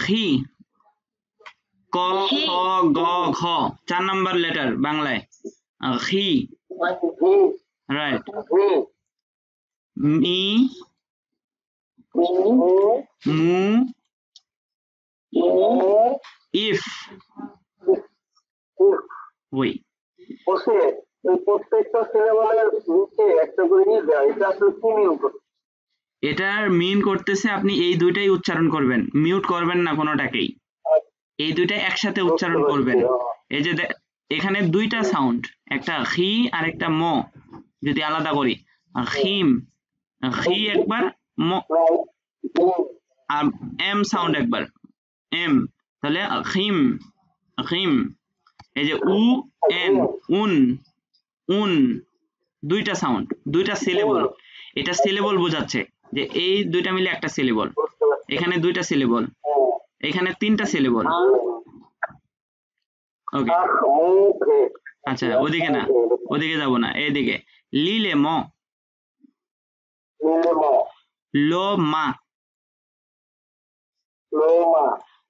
রি, ক, খ, গ, ঘ, 4 নম্বর লেটার বাংলায় রি। রাইট। মি, মু, ইফ। ওই প্রত্যেকটা সিলেবাসের নিচে একটা করে নিয়ে দেয়, এটা আসলে কি মিন করে? এটার মিন করতেছে আপনি এই দুইটাই উচ্চারণ করবেন, মিউট করবেন না কোনোটাকেই। এই দুইটা একসাথে উচ্চারণ করবেন। এই যে এখানে দুইটা সাউন্ড, একটা হি আর একটা ম। যদি আলাদা করি, হিম, হি একবার, ম আর এম সাউন্ড একবার, এম, তাহলে হিম, হিম। এই যে উ, এন, উন, উন, দুইটা সাউন্ড, দুইটা সিলেবল। এটা সিলেবল বোঝাচ্ছে যে এই দুইটা মিলে একটা সিলেবল। এখানে দুইটা সিলেবল, এখানে 3টা সিলেবল। ওকে, আচ্ছা, ওদিকে না, ওদিকে যাব না, এইদিকে। লিলে ম, লো মা,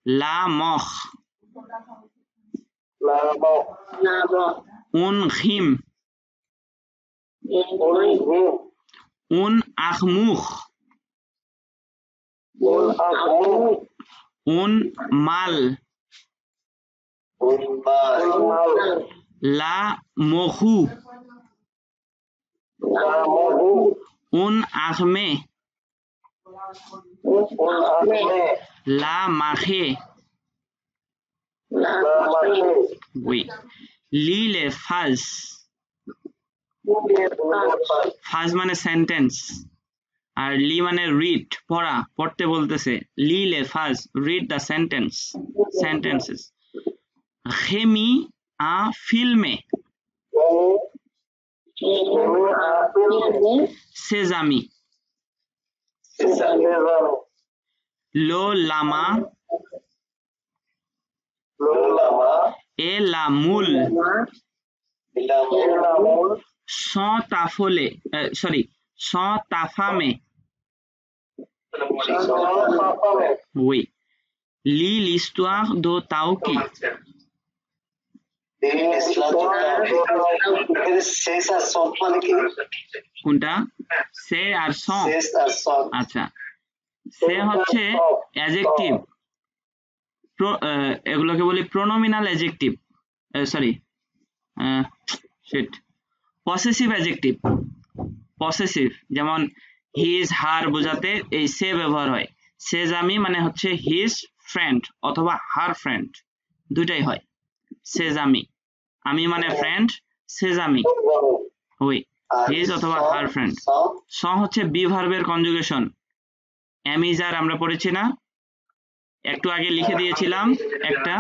লা মখ, উন খিম, উন আখমুখ, un mal, la mohu, un armé, la marée, oui, l'île phase, phase মানে সেন্টেন্স আর লি মানে রিড পড়া পড়তে বলতেছে লিলে ফাজ রিড দ্য সেন্টেন্সেস হেমি আ ফিল্মে সেজামি লো লামা এ লা মুল sans tafole sorry sans tafame oui lis l'histoire de Tauki কোনটা সে আর সং আচ্ছা সে হচ্ছে অ্যাডজেক্টিভ এগুলোকে বলি pronominal adjective sorry shit possessive adjective possessive যেমন হিজ হার বোঝাতে এই সে ব্যবহার হয় সেজামি মানে হচ্ছে হিজ ফ্রেন্ড অথবা হার ফ্রেন্ড দুটাই হয় সেজামি আমি মানে ফ্রেন্ড সেজামি ওই হিজ অথবা হার ফ্রেন্ড সং হচ্ছে বি ভার্বের কনজুগেশন অ্যামিজার আমরা পড়েছি না একটু আগে লিখে দিয়েছিলাম একটা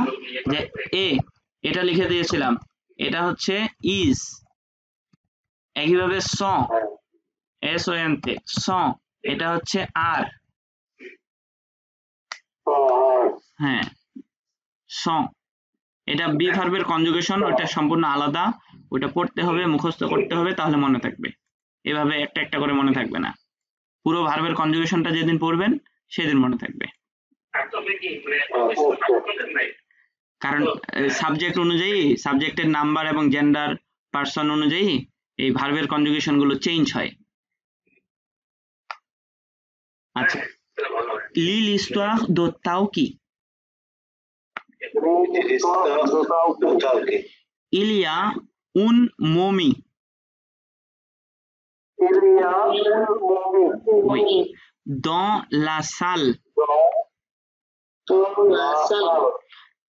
যে এ এটা লিখে দিয়েছিলাম এটা হচ্ছে ইজ একইভাবে স এস ও এন তে স এটা হচ্ছে আর হ্যাঁ স এটা বি ভার্বের কনজুগেশন ওটা সম্পূর্ণ আলাদা ওটা পড়তে হবে মুখস্থ করতে হবে তাহলে মনে থাকবে এভাবে একটা একটা করে মনে থাকবে না পুরো ভার্বের কনজুগেশনটা যেদিন পড়বেন সেদিন মনে থাকবে কারণ সাবজেক্ট অনুযায়ী সাবজেক্টের নাম্বার এবং জেন্ডার পার্সন অনুযায়ী এই ভার্বের কনজুগেশন গুলো চেঞ্জ হয় আচ্ছা লি l'histoire de Tauki il y a un momie oui dans la salle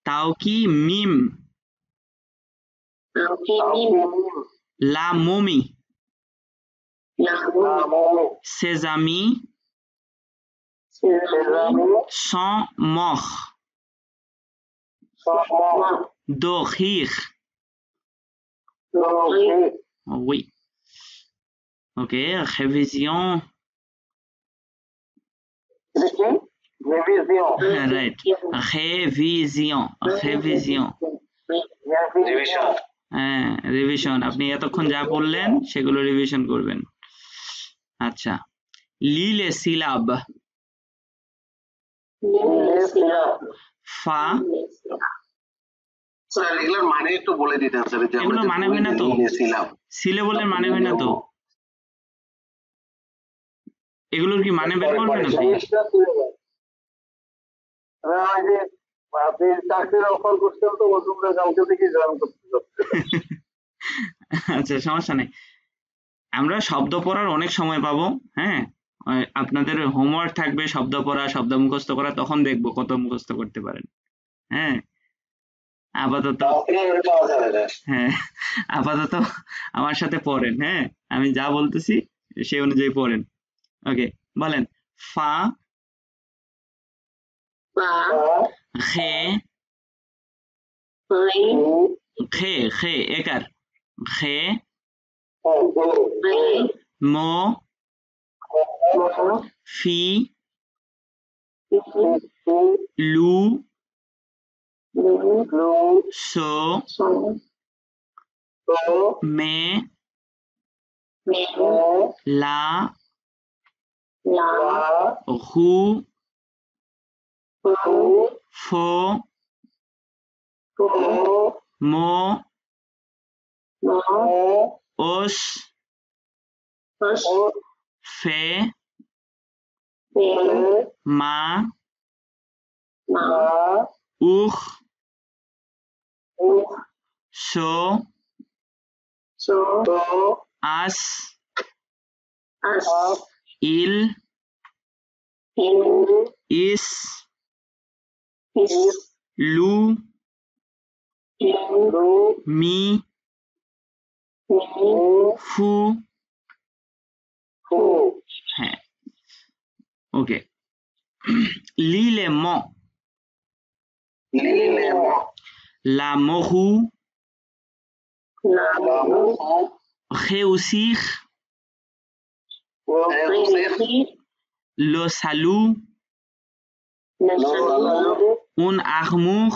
Tauki mime la momie ses amis sont morts de rire oui ok révision right révision হ্যাঁ revision আপনি এতক্ষণ যা পড়লেন সেগুলো রিভিশন করবেন আচ্ছা লিলে সিলাব ফা স্যার এগুলোর মানে একটু বলে দিতেন স্যার যে এগুলো মানে হয় না তো সিলেবলের মানে হয় না তো এগুলোর কি মানে বের করবেন আপনি আপনি চাকরির অফার করছেন তো বলছেন কালকে থেকে জয়েন করতে আচ্ছা সমস্যা নেই আমরা শব্দ পড়ার অনেক সময় পাবো হ্যাঁ আপনাদের হোমওয়ার্ক থাকবে শব্দ পড়া শব্দ মুখস্থ করা তখন দেখবো কত মুখস্থ করতে পারেন হ্যাঁ আপাতত হ্যাঁ আপাতত আমার সাথে পড়েন হ্যাঁ আমি যা বলতেছি সেই অনুযায়ী পড়েন ওকে বলেন ফা খে খে একার খে মো ফি লু সো মে লা হু ফো মো ওস ফে মা, মা, উখ, সো, সো, আস, আস, ইল, ইস, ইস, লু, মি, মি, ফু। হ্যাঁ, ওকে। লিলে ম, la mohu, réussir, le salut, un amour,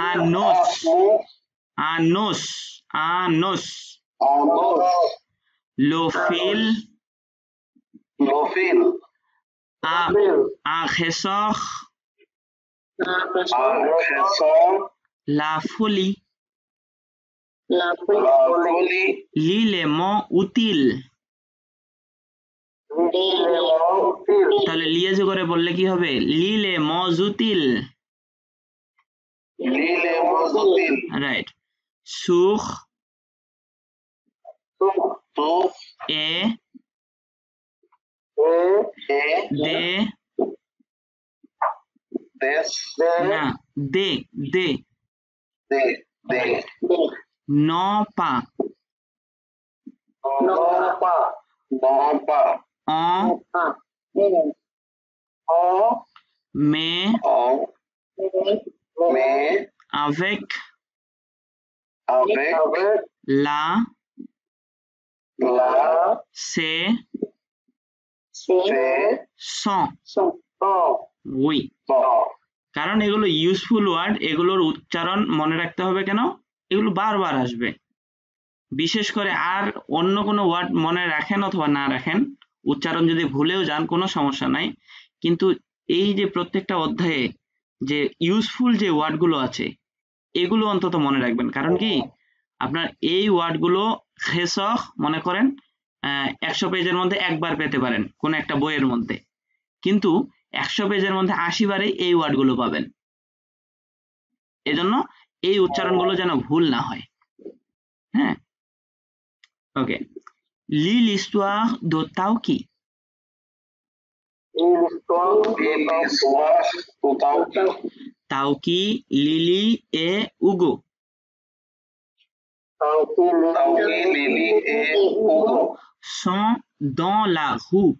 un os, un os, un os, le fil, un ressort, la folie, l'élément utile। তাহলে লিয়েজ করে বললে কি হবে? লিলে মজুতিল, রাইট। সুখ, এ, দে, না, দে, দে, ন পা, mais, avec, la, c'est, sans। We, কারণ এগুলো ইউজফুল ওয়ার্ড, এগুলোর উচ্চারণ মনে রাখতে হবে কেন? এগুলো বারবার আসবে। বিশেষ করে আর অন্য কোনো ওয়ার্ড মনে রাখেন অথবা না রাখেন, উচ্চারণ যদি ভুলেও যান কোনো সমস্যা নাই, কিন্তু এই যে প্রত্যেকটা অধ্যায়ে যে ইউজফুল যে ওয়ার্ডগুলো আছে এগুলো অন্তত মনে রাখবেন। কারণ কি, আপনার এই ওয়ার্ডগুলো খেসখ মনে করেন 100 পেজের মধ্যে একবার পেতে পারেন কোন একটা বইয়ের মধ্যে, কিন্তু 100 পেজের মধ্যে 80 বারে এই ওয়ার্ডগুলো পাবেন। এজন্য এই উচ্চারণগুলো যেন ভুল না হয়। হ্যাঁ, ওকে। lis l'histoire de Tauki. Tauki, Lily et Hugo sont dans la rue.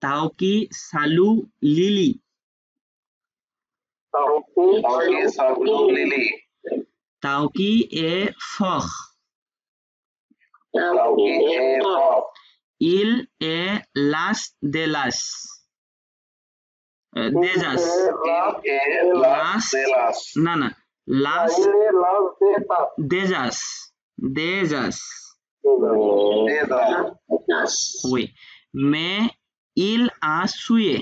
Tauki salue Lily. Tauki est fort. Il est las de las. Desas. Las. Na na. Las. Desas. Desas. Oui. Mais il a sué.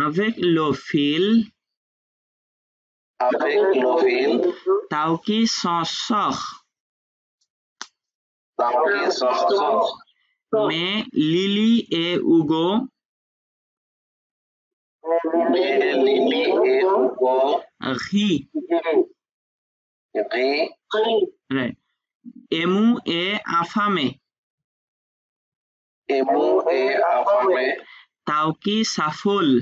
Avec le fil. Tauki s'en sort. Mais Lily et Hugo rient. Right. Emu est affamé. Tauki s'affole.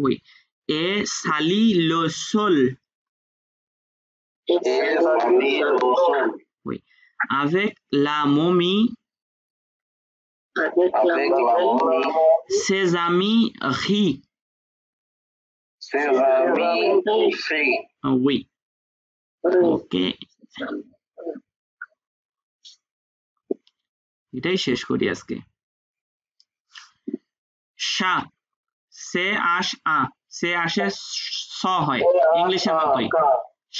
Oui. Et salit le sol. Oui. Avec la momie, ses amis rient. Oui. Ok. এটাই শেষ করি আজকে। শা, সে আশ আ, সে আসে স হয় ইংলিশের মতোই।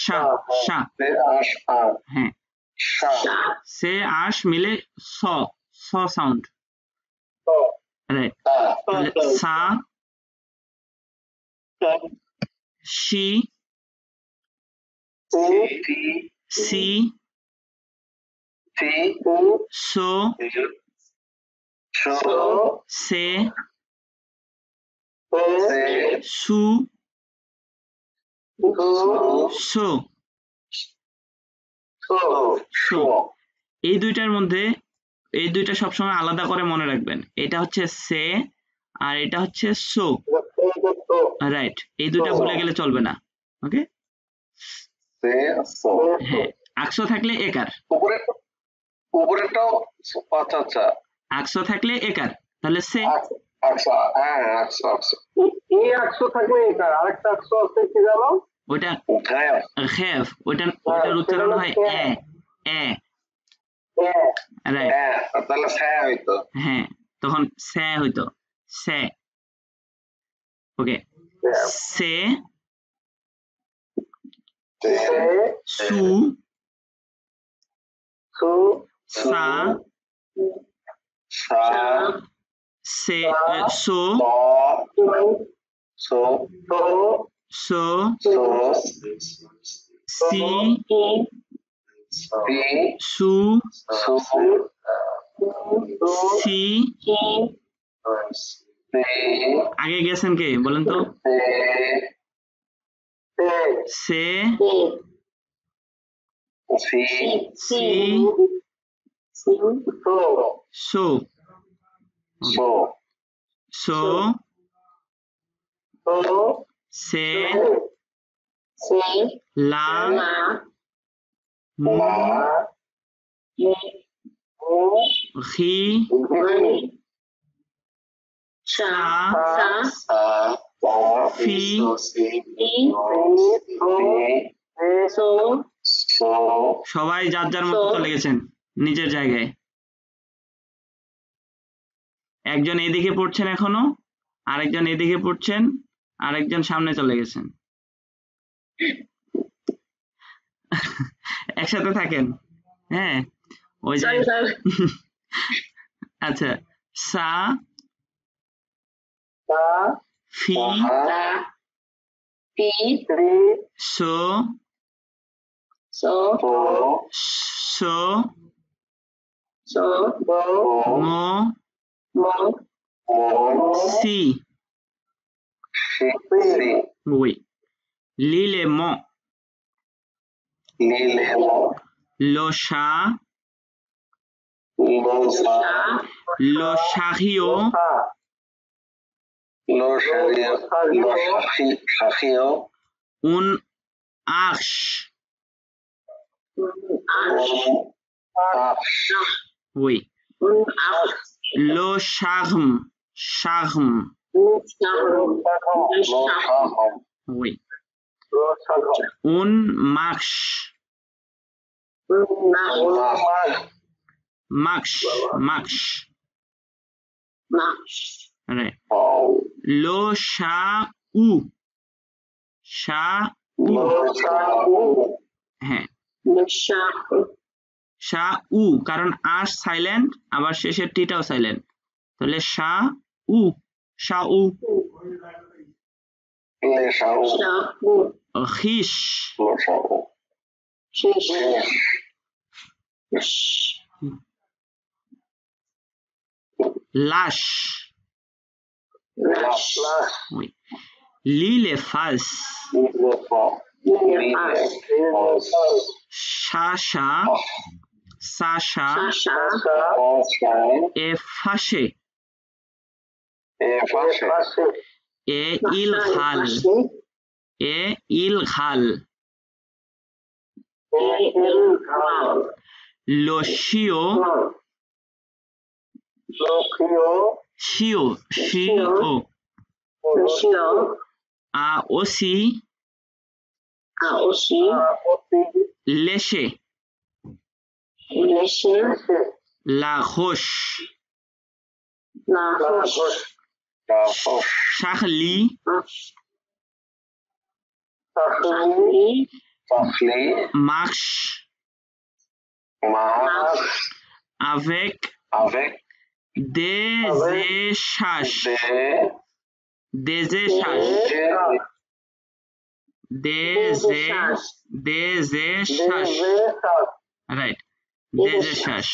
শা, শা, হ্যাঁ। সে আশ মিলে স, স সাউন্ড। রাইট, তাহলে সা, শি, সি, সো, সে, সু, সো। সো এই দুইটার মধ্যে এই দুইটা সবসময় আলাদা করে মনে রাখবেন, এটা হচ্ছে সে আর এটা হচ্ছে সো। রাইট, এই দুইটা ভুলে গেলে চলবে না। ওকে, হ্যাঁ, আকসো থাকলে একার, উপরেরটাও আচ্ছা আচ্ছা আকসো থাকলে একার, তাহলে সে। আচ্ছা হ্যাঁ আচ্ছা আচ্ছা এই 100 থাকলে এটা আরেকটা 100 আছে কি জানো? ওটা হ্যাঁ খেফ, ওটার উচ্চারণ হয় এ এ। রাইট, হ্যাঁ তাহলে হ্যাঁ হইতো হ্যাঁ, তখন সে হইতো সে। ওকে, সে, সু, সা, সে, সো, সো, সি, সু, সি। আগে গেছেন কে বলেন তো? সে, সি, সো, সো, সে, লা, মু, হি, সা, ফি, সবাই যার যার মতো চলে গেছেন নিজের জায়গায়। একজন এদিকে পড়ছেন এখনো, আরেকজন এদিকে পড়ছেন, আরেকজন সামনে চলে গেছেন। একসাথে থাকেন, হ্যাঁ। ওই যে আচ্ছা, সা, ফি, সো, সো, মো, C, oui, l'élément, le chat, le chariot, une arche, oui, le charme, oui, une marche, right. Le chat ou, হ্যাঁ, শা উ, কারণ আশ সাইলেন্ট, আবার শেষের টিটাও সাইলেন্ট, তাহলে শা উ, শা উ। খিস, লাশ, oui. L'île-face, Sacha, est fâché, et il râle. Le chiot a aussi léché la roche. Charlie marche avec দেজেশাস, দেজেশাস, দেজেশাস, রাইট, দেজেশাস।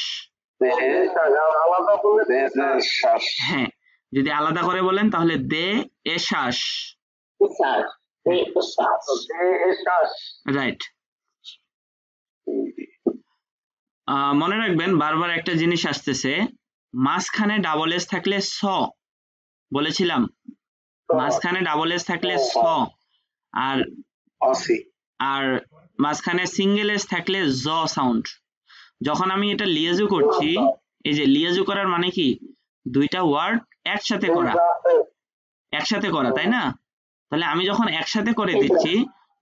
আলাদা বললে দেজেশাস। হ্যাঁ, যদি আলাদা করে বলেন তাহলে দে এশাস, রাইট। মনে রাখবেন বারবার একটা জিনিস আসতেছে, মাঝখানে ডাবল এস থাকলে স, বলেছিলাম মাঝখানে ডাবল এস থাকলে স, আর অসি। আর মাঝখানে সিঙ্গেল এস থাকলে জ সাউন্ড। যখন আমি এটা লিয়াজু করছি, এই যে লিয়াজু করার মানে কি, দুইটা ওয়ার্ড একসাথে করা, একসাথে করা, তাই না? তাহলে আমি যখন একসাথে করে দিচ্ছি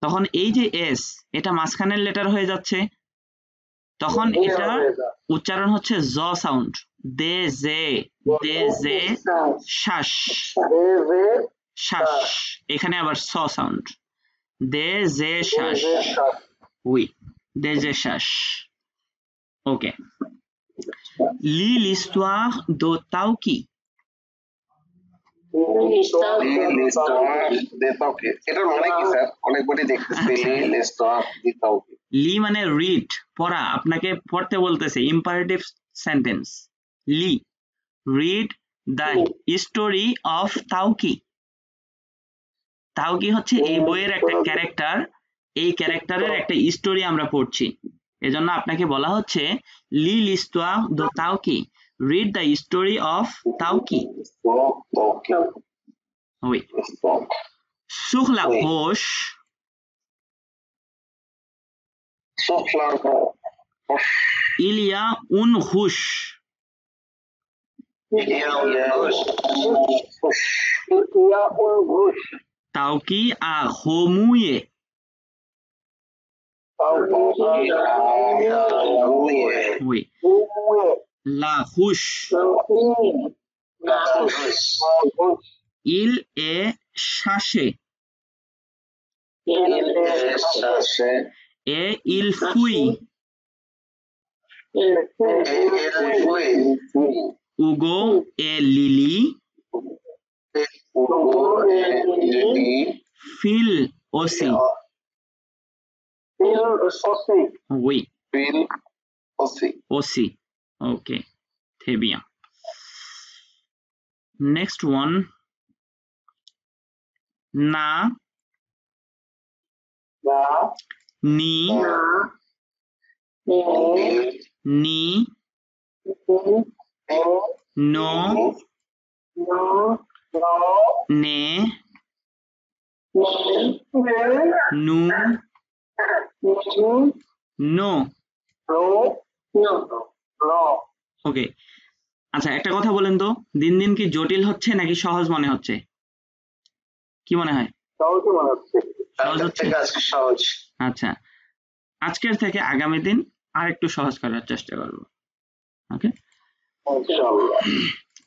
তখন এই যে এস, এটা মাঝখানের লেটার হয়ে যাচ্ছে, তখন এটা উচ্চারণ হচ্ছে জ সাউন্ড, দে জে শ্বাস, শ্বাস, এখানে আবার স সাউন্ড, দে জে শ্বাস, উই, দে জে শ্বাস। ওকে, লি l'histoire de Tauki। এটার মানে কি স্যার? অনেকবারই দেখতেছি লি মানে রিড, পড়া, আপনাকে পড়তে বলতেছে, ইম্পারেটিভ সেন্টেন্স। লি, read the story of Taoki. Taoki হচ্ছে এই বইয়ের একটা ক্যারেক্টার, এই ক্যারেক্টারের একটা স্টোরি আমরা পড়ছি, এজন্য আপনাকে বলা হচ্ছে লি l'histoire de Tauki, read the story of Tauki. Oui. Sur la roche, il y a une ruche. Tauki a remué. Oui. La ruche. Il est chassé. Et il fuit. Hugo et Lily filent aussi. Oui, aussi. Ok, très bien. Next one. Na, ni, ni, no, ne, nu, no. ওকে, আচ্ছা একটা কথা বলেন তো, দিন দিন কি জটিল হচ্ছে নাকি সহজ মনে হচ্ছে? কি মনে হয়? সহজ হচ্ছে? আচ্ছা, আজকের থেকে আগামী দিন আর একটু সহজ করার চেষ্টা করব। ওকে,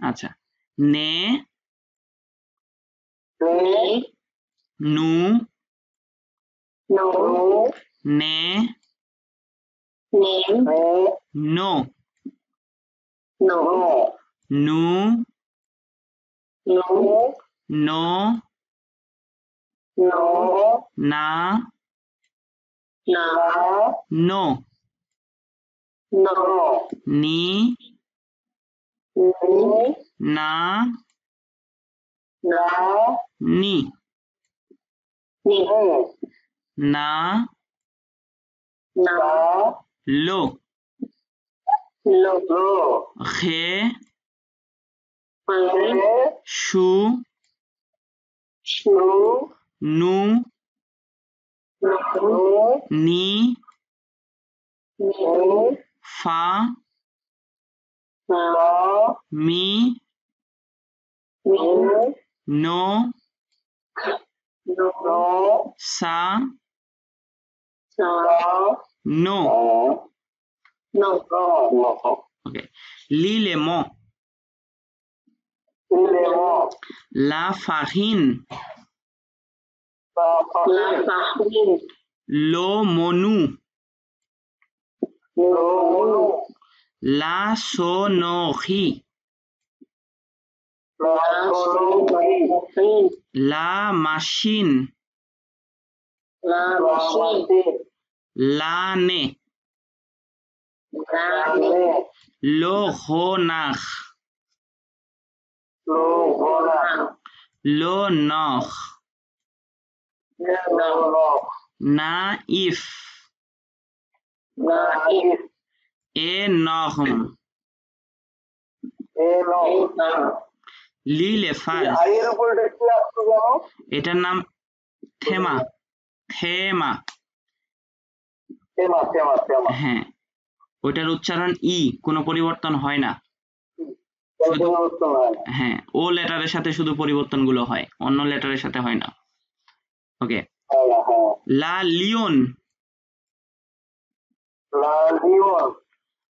আচ্ছা, নে, নু, নে, নো, নু, নো, না, নো, নি, না, নি, না, লো, খে, শু, নু, নি, ফা, মি, নো, সা, no. Okay. L'élément. La farine. L'eau monou. La sonnerie. লা মাশিন, লা নে, লো হো নাখ, লো নখ, না ইফ, এ নহম, লিলে ফাজ, এটার নাম থেমা, থেমা। হ্যাঁ, ওইটার উচ্চারণ ই, কোনো পরিবর্তন হয় না। হ্যাঁ, ও লেটারের সাথে শুধু পরিবর্তনগুলো হয়, অন্য লেটারের সাথে হয় না। ওকে, লা লিওন,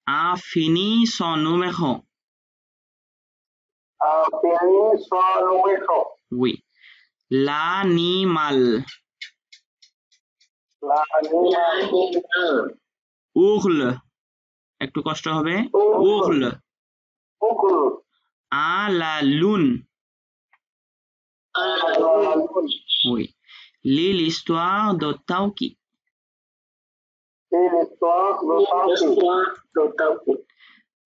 আ ফিনি সন número, oui, l'animal, ourle, একটু কষ্ট হবে, ourle, à la lune, oui, l'histoire de Tauki,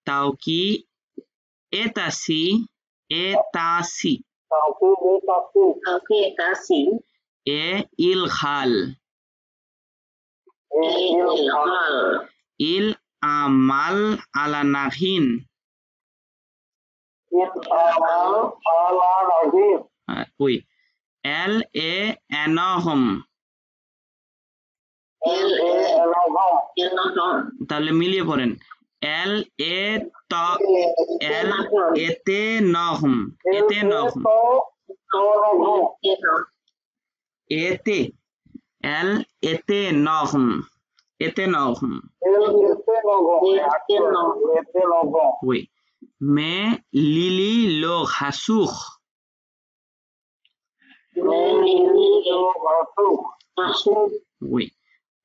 Tauki est assis, et il râle, il a mal à la narine, oui, elle est énorme, তাহলে মিলিয়ে পড়েন, elle était énorme, elle était énorme, oui, mais Lily le rassure, oui,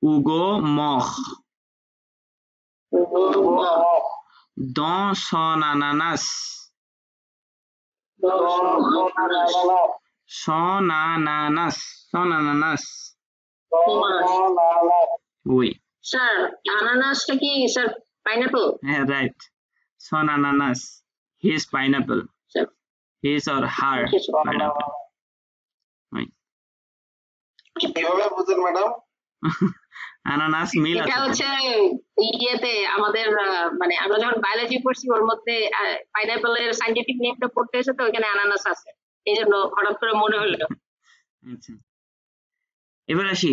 Hugo mort dans son ananas, oui, sir আনানাসটা কি sir pineapple? হ্যাঁ, right, son ananas, his pineapple, his or her pineapple, কিভাবে বুঝেন madam? আনানাস মিল এটা আছে, হচ্ছে ইয়েতে আমাদের মানে আমরা যখন বায়োলজি পড়ছি ওর মধ্যে পাইনাপলের সাইন্টিফিক নেমটা পড়তে এসে তো ওখানে আনানাস আছে, এই জন্য হঠাৎ করে মনে হলো। আচ্ছা, এবার আসি,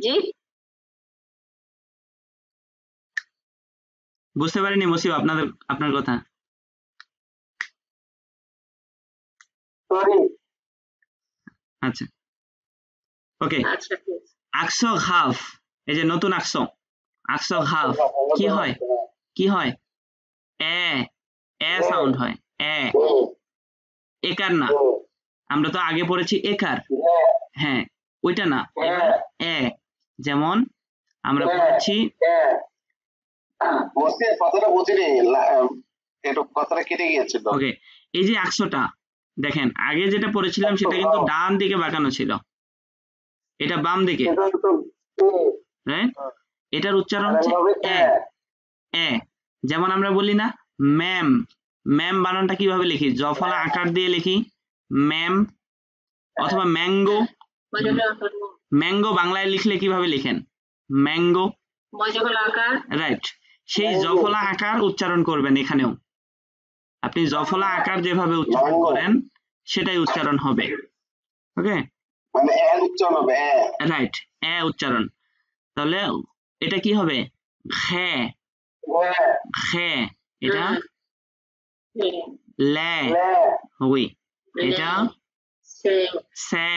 জি বুঝতে পারিনি মুসিব আপনার কথা। আচ্ছা, ওকে, আচ্ছা আকশো ঘাফ, এই যে নতুন আকশো ঘাফ, কি হয়, এ সাউন্ড হয়, একার না, আমরা তো আগে পড়েছি একার, হ্যাঁ ওইটা না, এবার যেমন আমরা পড়েছি, কথাটা বুঝিনি, একটু কথাটা কেটে গিয়েছিল। ওকে, এই যে আকশোটা দেখেন, আগে যেটা পড়েছিলাম সেটা কিন্তু ডান দিকে বাঁকানো ছিল, এটা বাম দিকে, এটার উচ্চারণ হচ্ছে এ, যেমন আমরা বলি না ম্যাম, বানানটা কিভাবে লিখি, জফলা আকার দিয়ে লিখি ম্যাম, অথবা ম্যাঙ্গো বাংলায় লিখলে কিভাবে লিখেন, ম্যাঙ্গো, রাইট, সেই জফলা আকার উচ্চারণ করবেন এখানেও, আপনি জফলা আকার যেভাবে উচ্চারণ করেন সেটাই উচ্চারণ হবে, ওকে, মানে এ উচ্চারণ হবে, রাইট, উচ্চারণ, তাহলে এটা কি হবে, খে, এটা লে, উই, এটা সে,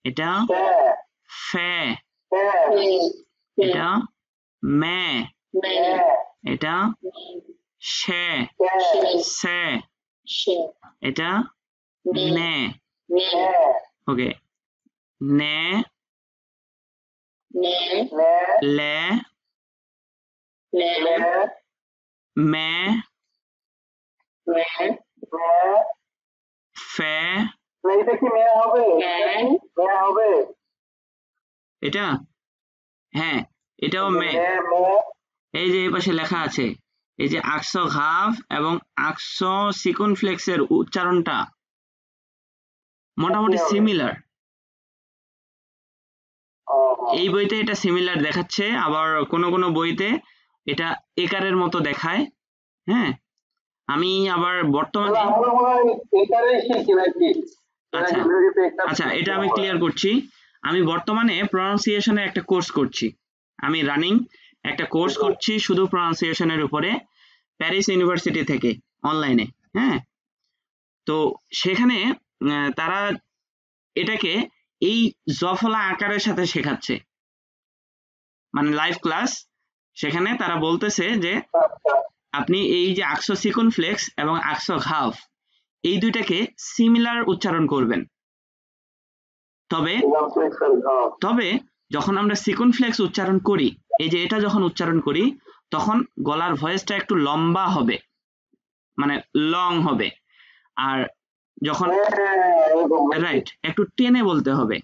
এটা ফে, এটা মে, এটা শে, সে, এটা নে, ওকে, নে, লে, মে, ফে এটা কি মেয়া হবে? মেয়া হবে? এটা হ্যাঁ এটাও মে। এই যে এই পাশে লেখা আছে এই যে আকসো ঘাভ এবং আকসো সিকুনফ্লেক্সের উচ্চারণটা মোটামুটি সিমিলার। এই বইতে এটা সিমিলার দেখাচ্ছে, আবার কোনো কোনো বইতে এটা একারের মতো দেখায়। হ্যাঁ আমি আবার বর্তমানে আচ্ছা আচ্ছা এটা আমি ক্লিয়ার করছি। আমি বর্তমানে প্রনাউন্সিয়েশনের একটা কোর্স করছি, আমি রানিং একটা কোর্স করছি শুধু প্রনাউন্সিয়েশনের উপরে, প্যারিস ইউনিভার্সিটি থেকে অনলাইনে। হ্যাঁ তো সেখানে তারা এটাকে এই জফলা আকারের সাথে শেখাচ্ছে, মানে লাইভ ক্লাস। সেখানে তারা বলতেছে যে আপনি এই যে আকসো সিকুনফ্লেক্স এবং আকসো ঘাভ এই দুইটাকে সিমিলার উচ্চারণ করবেন। তবে যখন আমরা সিকুনফ্লেক্স উচ্চারণ করি, এই যে এটা যখন উচ্চারণ করি তখন গলার ভয়েসটা একটু লম্বা হবে, মানে লং হবে। আর যখন রাইট একটু টেনে বলতে হবে।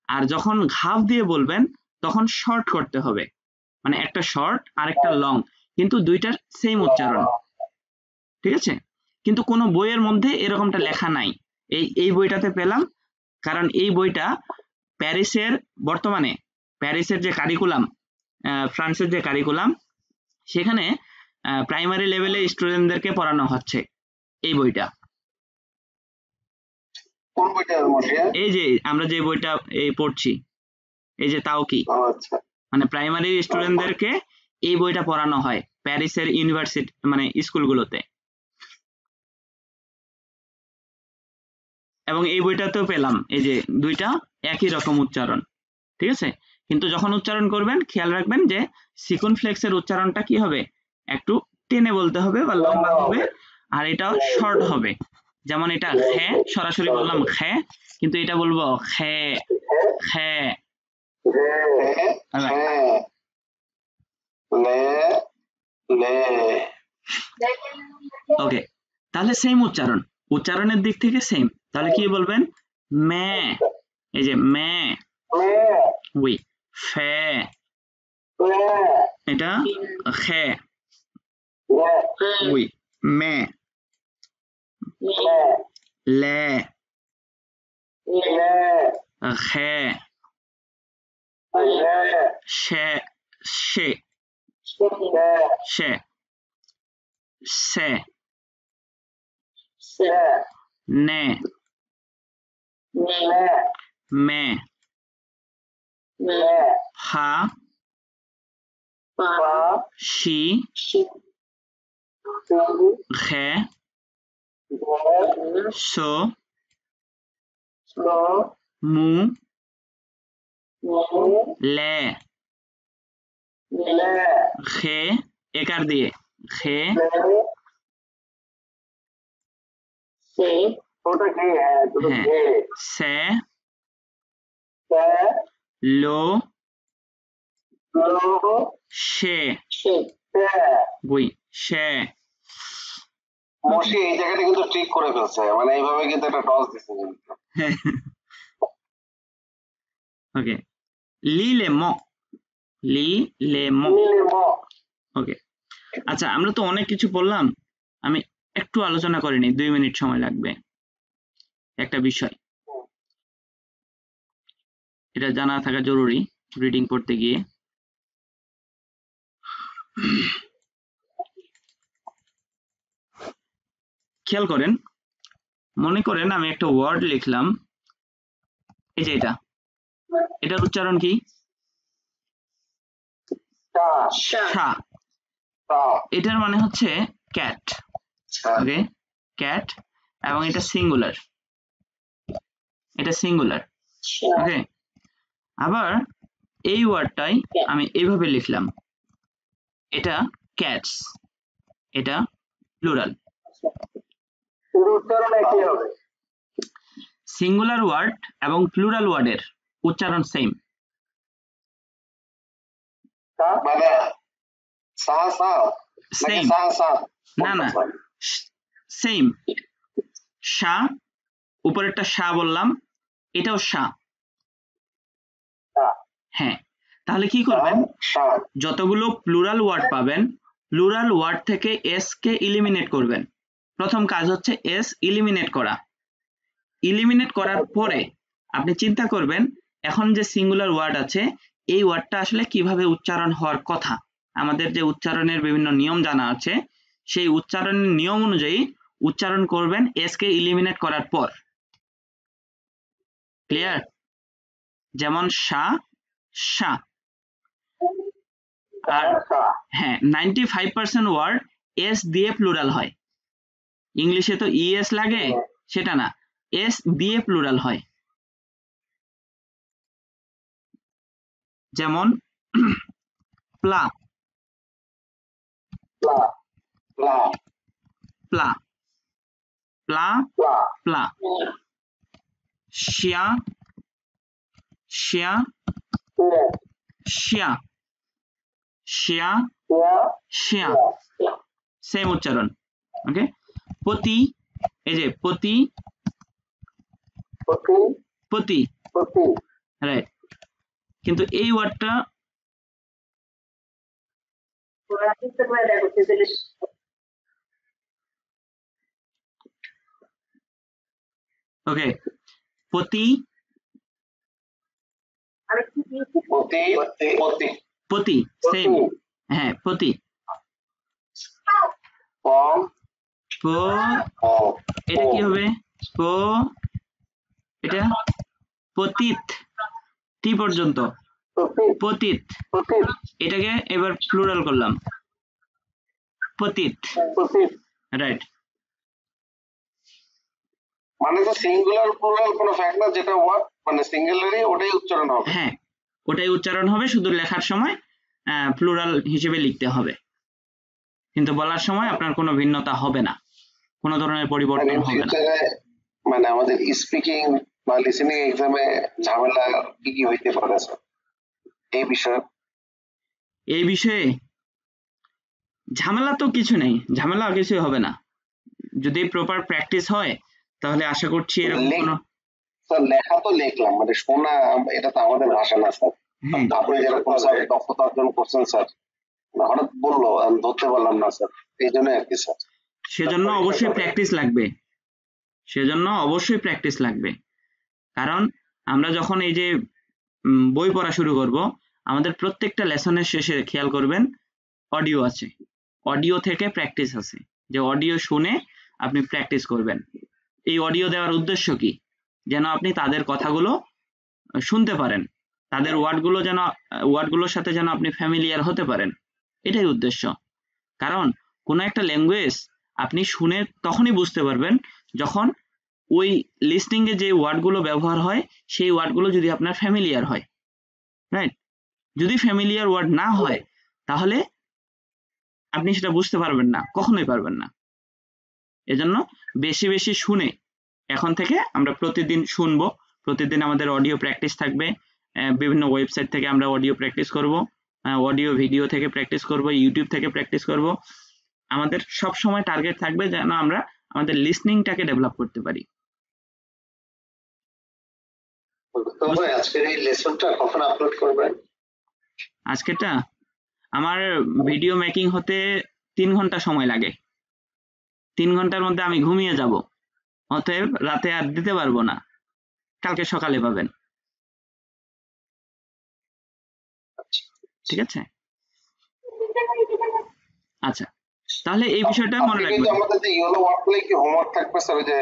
আর যখন ঘাভ দিয়ে বলবেন তখন শর্ট করতে হবে, মানে একটা শর্ট আর একটা লং, কিন্তু দুইটার সেম উচ্চারণ। ঠিক আছে, কিন্তু কোনো বইয়ের মধ্যে এরকমটা লেখা নাই, এই বইটাতে পেলাম। কারণ এই বইটা প্যারিসের বর্তমানে প্যারিসের যে কারিকুলাম, ফ্রান্সের যে কারিকুলাম, সেখানে প্রাইমারি লেভেলে স্টুডেন্টদেরকে পড়ানো হচ্ছে এই বইটা। এই যে আমরা যে বইটা এই পড়ছি, এই যে তাও কি, মানে প্রাইমারি স্টুডেন্টদেরকে এই বইটা পড়ানো হয় প্যারিসের ইউনিভার্সিটি মানে স্কুলগুলোতে। এবং এই বইটাতেও পেলাম এই যে দুইটা একই রকম উচ্চারণ। ঠিক আছে, কিন্তু যখন উচ্চারণ করবেন খেয়াল রাখবেন যে সিকুনফ্লেক্সের উচ্চারণটা কি হবে, একটু টেনে বলতে হবে বা লম্বা হবে, আর এটা শর্ট হবে। যেমন এটা খে সরাসরি বললাম খে, কিন্তু এটা বলবো খে খে। ওকে, তাহলে সেম উচ্চারণ, উচ্চারণের দিক থেকে সেম। তাহলে কি বলবেন, মে, এই যে মে, উই, ফে, এটা খে, উই, মে, লে, খে, শে, শে, শে, সে, নে, মে, হা, শি, খে, সো, মু, লে, খে, একার দিয়ে খে, হ্যাঁ, সে, লো, শে, গুই, শে। মশি এই জায়গাটা কিন্তু ঠিক করে ফেলছে, মানে এইভাবে কিন্তু একটা টস দিচ্ছে কিন্তু। ওকে, লি লে ম, লি লে ম। ওকে, আচ্ছা আমরা তো অনেক কিছু বললাম, আমি একটু আলোচনা করিনি, 2 মিনিট সময় লাগবে। একটা বিষয় এটা জানা থাকা জরুরি রিডিং পড়তে গিয়ে। খেয়াল করেন, মনে করেন আমি একটা ওয়ার্ড লিখলাম, এই যে এটার উচ্চারণ কি, শা। এটার মানে হচ্ছে ক্যাট। ওকে, ক্যাট, এবং এটা সিঙ্গুলার, এটা সিঙ্গুলার। ওকে, আবার এই ওয়ার্ডটাই আমি এইভাবে লিখলাম, এটা ক্যাটস, এটা প্লুরাল। সিঙ্গুলার ওয়ার্ড এবং প্লুরাল ওয়ার্ডের উচ্চারণ সেম। মানে সা সা সেম, সা সা না না, সেম শা, উপরেরটা শা বললাম, এটাও শা। হ্যাঁ, তাহলে কি করবেন, যতগুলো প্লুরাল ওয়ার্ড পাবেন প্লুরাল ওয়ার্ড থেকে এস কে ইলিমিনেট করবেন। প্রথম কাজ হচ্ছে এস ইলিমিনেট করা। ইলিমিনেট করার পরে আপনি চিন্তা করবেন এখন যে সিঙ্গুলার ওয়ার্ড আছে এই ওয়ার্ডটা আসলে কিভাবে উচ্চারণ হওয়ার কথা। আমাদের যে উচ্চারণের বিভিন্ন নিয়ম জানা আছে সেই উচ্চারণের নিয়ম অনুযায়ী উচ্চারণ করবেন এস কে ইলিমিনেট করার পর। ক্লিয়ার? যেমন শা, শা। আর হ্যাঁ, 95% ওয়ার্ড এস দিয়ে প্লুরাল হয়। ইংলিশে তো ইএস লাগে, সেটা না, এস দিয়ে প্লুরাল হয়। যেমন প্লা, প্লা, প্লা, প্লা। শিয়া, শিয়া, শিয়া, শিয়া, শিয়া, সেম উচ্চারণ। ওকে, পতি, এই যে পতি, পতি, রাইট। কিন্তু এই ওয়ার্ডটা ওকে, পতি, পতি সেম, হ্যাঁ পতি। এটা কি হবে, এটা পতিত, টি পর্যন্ত পতিত। এটাকে এবার প্লুরাল করলাম পতিত, রাইট। মানে তো সিঙ্গুলার প্লুরাল কোনো ফ্যাক্ট না, যেটা ওয়ার্ড মানে সিঙ্গুলারই ওটাই উচ্চারণ হবে। হ্যাঁ, ওটাই উচ্চারণ হবে, শুধু লেখার সময় প্লুরাল হিসেবে লিখতে হবে, কিন্তু বলার সময় আপনার কোনো ভিন্নতা হবে না, কোনো ধরনের পরিবর্তন হবে না। মানে আমাদের স্পিকিং বা লিসেনিং এক্সামে ঝামেলা কি কি হইতে পারে স্যার এই বিষয়ে? এই বিষয়ে ঝামেলা তো কিছু নেই, ঝামেলা কিছু হবে না, যদি প্রপার প্র্যাকটিস হয় তাহলে আশা করছি এরকম কোনো। স্যার লেখা তো লিখলাম, মানে শোনা এটা তো আমাদের ভাষা না স্যার। আপনি যেরকম স্যার দক্ষতা অর্জন করছেন স্যার, হঠাৎ বললো আমি ধরতে পারলাম না স্যার, এই জন্য আর কি স্যার। সেজন্য অবশ্যই প্র্যাকটিস লাগবে, সেজন্য অবশ্যই প্র্যাকটিস লাগবে। কারণ আমরা যখন এই যে বই পড়া শুরু করব, আমাদের প্রত্যেকটা লেসনের শেষে খেয়াল করবেন অডিও আছে, অডিও থেকে প্র্যাকটিস আছে, যে অডিও শুনে আপনি প্র্যাকটিস করবেন। এই অডিও দেওয়ার উদ্দেশ্য কি, যেন আপনি তাদের কথাগুলো শুনতে পারেন, তাদের ওয়ার্ডগুলোর সাথে যেন আপনি ফ্যামিলিয়ার হতে পারেন, এটাই উদ্দেশ্য। কারণ কোনো একটা ল্যাঙ্গুয়েজ আপনি শুনে তখনই বুঝতে পারবেন যখন ওই লিসনিং এ যে ওয়ার্ডগুলো ব্যবহার হয় সেই ওয়ার্ডগুলো যদি আপনার ফ্যামিলিয়ার হয়, রাইট? যদি ফ্যামিলিয়ার ওয়ার্ড না হয় তাহলে আপনি সেটা বুঝতে পারবেন না, কখনোই পারবেন না। এজন্য বেশি বেশি শুনে, এখন থেকে আমরা প্রতিদিন শুনবো, প্রতিদিন আমাদের অডিও প্র্যাকটিস থাকবে, বিভিন্ন ওয়েবসাইট থেকে আমরা অডিও প্র্যাকটিস করব, অডিও ভিডিও থেকে প্র্যাকটিস করব, ইউটিউব থেকে প্র্যাকটিস করব। আমাদের সব সময় টার্গেট থাকবে যেন আমরা আমাদের লিসনিংটাকে ডেভেলপ করতে পারি। আজকের এই লেসনটা কখন আপলোড করবেন? আজকেরটা আমার ভিডিও মেকিং হতে 3 ঘন্টা সময় লাগে, 3 ঘন্টার মধ্যে আমি ঘুমিয়ে যাব, অতএব রাতে আর দিতে পারবো না, কালকে সকালে পাবেন। ঠিক আছে, আচ্ছা তাহলে এই বিষয়টা মনে রাখবেন। আমাদের যে ইয়েলো ওয়ার্ডগুলো কি হোমওয়ার্ক থাকবে স্যার? ওই যে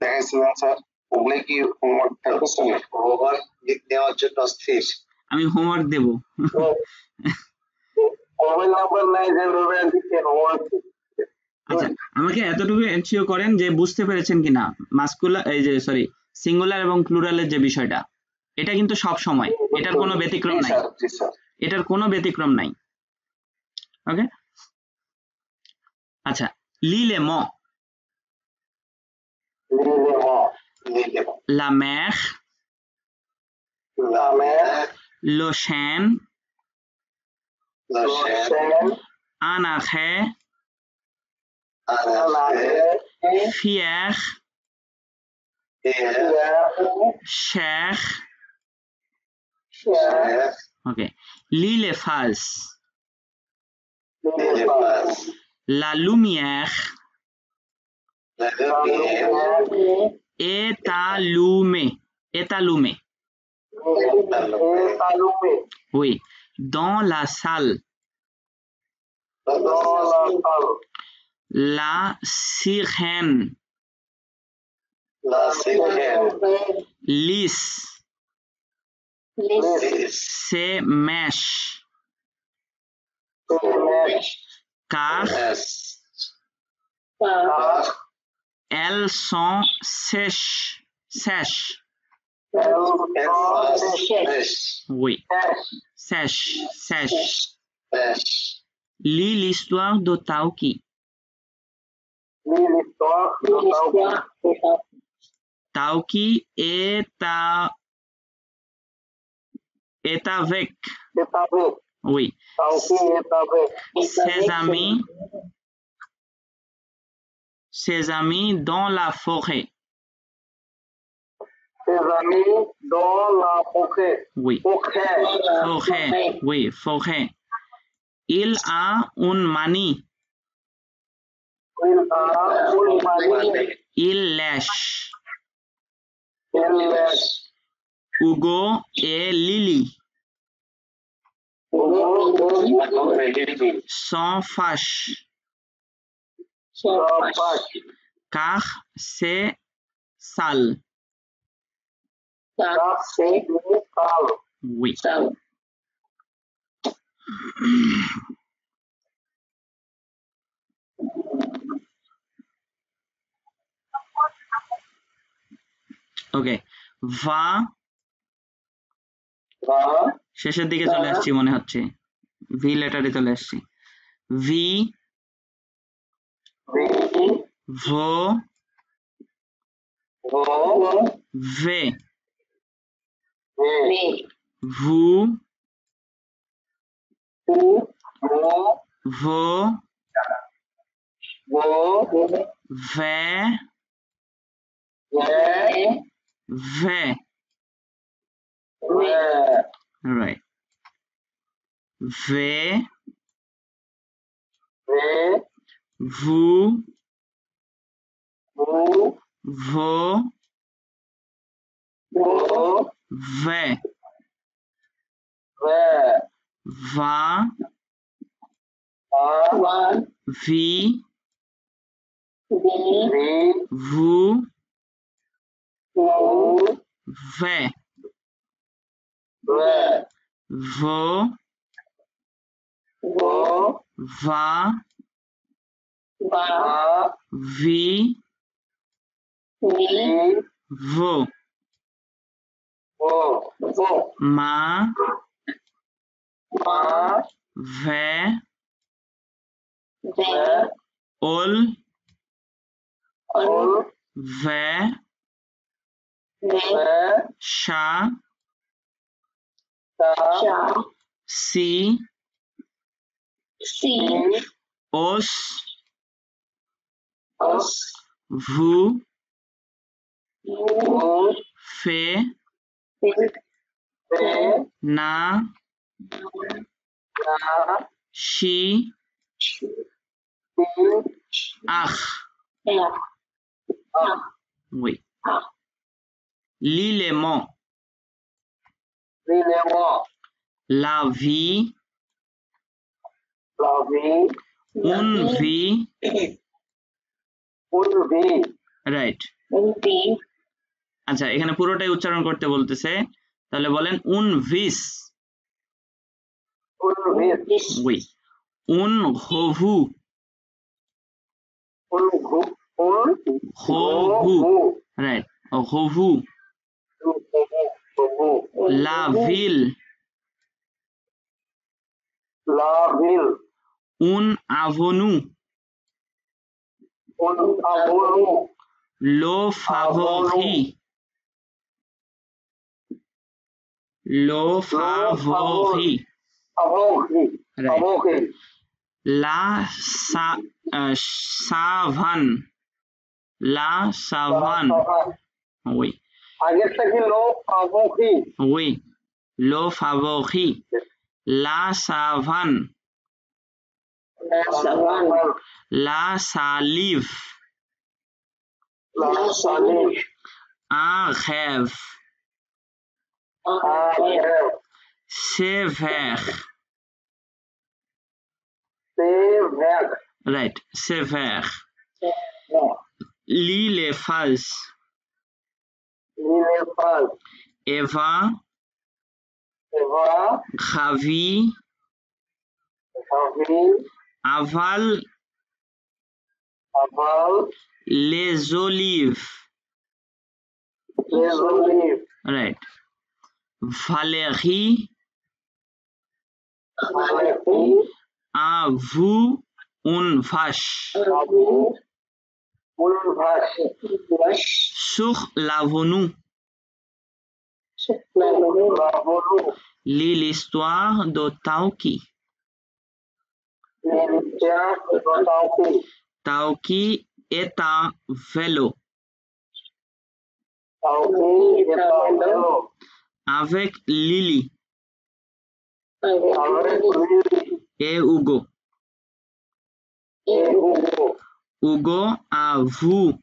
দেখাইছিলেন স্যার, ওগুলো কি হোমওয়ার্ক থাকবে স্যার? হোমওয়ার্ক নেওয়ার জন্য অস্থির। আমি হোমওয়ার্ক দেব। মোবাইল নাম্বার নাই যে রবেন দিতে হোমওয়ার্ক। আচ্ছা, আমাকে এতটুকু এনশিওর করেন যে বুঝতে পেরেছেন কিনা মাস্কুলার, এই যে সরি সিঙ্গুলার এবং প্লুরালের যে বিষয়টা, এটা কিন্তু সব সময়, এটার কোনো ব্যতিক্রম নাই, এটার কোনো ব্যতিক্রম নাই। ওকে, আচ্ছা, লিলে ম, la mer, le chien, un arrêt, fier, cher. Okay. L'île-et-face. La lumière est allumée. Est allumée. Oui. Dans la salle. La sirène. Lisse. Ses mèches. Car elles sont sèches. Sèches. Oui. Sèches. Sèches. Lis l'histoire de Tauki. Tauki est avec. Oui. Ses amis dans la forêt. Oui. Forêt. Oui, forêt. Il a une manie. Il lèche. Hugo et Lily s'en fâchent. Car c'est sale. Oui. Okay va শেষের দিকে চলে আসছি মনে হচ্ছে V লেটারে চলে আসছি V ভো ভে ভু ভো ভে ve. Right. Ve. Vous. Vos. Ve. Va. Vi. Vous. Ve. Vo. Va. Vi. Vo. Ma. Ve. Ol. Ve. Sha. Si. Os. Vous. Fait. Na. Chi. Ach. Oui. L'élément. La vie. Une vie. Right. আচ্ছা এখানে পুরোটাই উচ্চারণ করতে বলতেছে তাহলে বলেন un vis. Oui. Un revue. Revue. Right. Revue. La ville. Un avenue. Le favori. Le favori. Right. La savane. La savane. Oui. আগেরটা কি লো ফাভোকি? Oui. Le favori. La savane. La savane. La salive. La salive. Un rêve. Un rêve. Sévère. Sévère. Right. Sévère. L'île est false. L'île est false. Eva. Eva. Ravi. Ravi. Aval. Aval. Les olives. Les olives. Right. Valérie. Valérie. À vous une vache. À vous une vache. Sur l'avenue. L'avenue. Lis l'histoire de Tauki. L'histoire de Tauki. Tauki est un vélo. Tauki est un vélo. Avec Lily Avec Lily et Hugo. et Hugo. Hugo à vous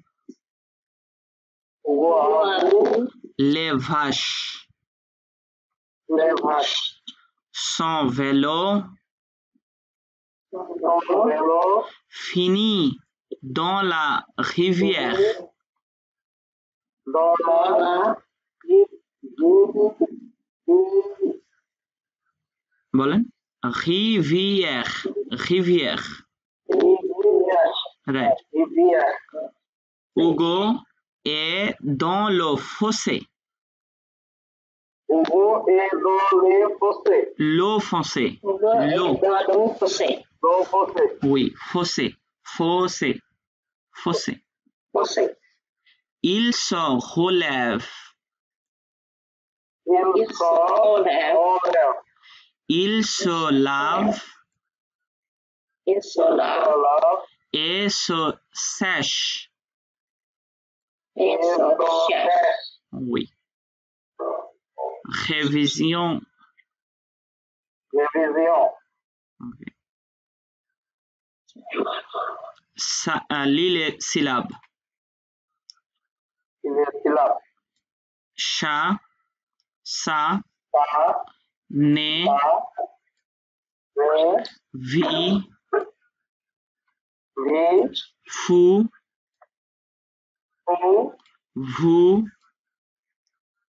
Hugo à vous les vaches. les vaches. Son vélo Son vélo finit dans la rivière. dans la বলেন rivière. Rivière. Right. rivière. Hugo est dans le fossé. Hugo est dans le fossé. L'eau fossé. L'eau. L'eau fossé. Oui, fossé. Fossé. Fossé. Fossé. Il se relève. Il se relève. Il se lave Il se lave. et se sèche. Et se sèche. Oui. Révision. Révision. Okay. Lis les syllabes. Il est là. Chat, sa, Ça, né, mais, vie, vie, fou, vous, vous,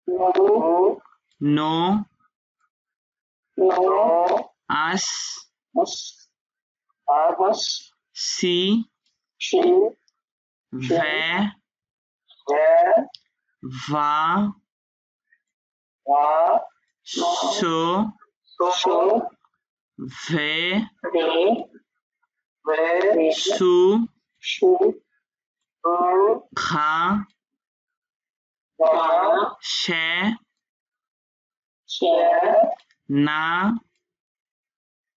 nous, non, nous, as, as, si, chi, vers, va, va, so, so, ve, ve, sous, chu, ra, va, cher, cher, na,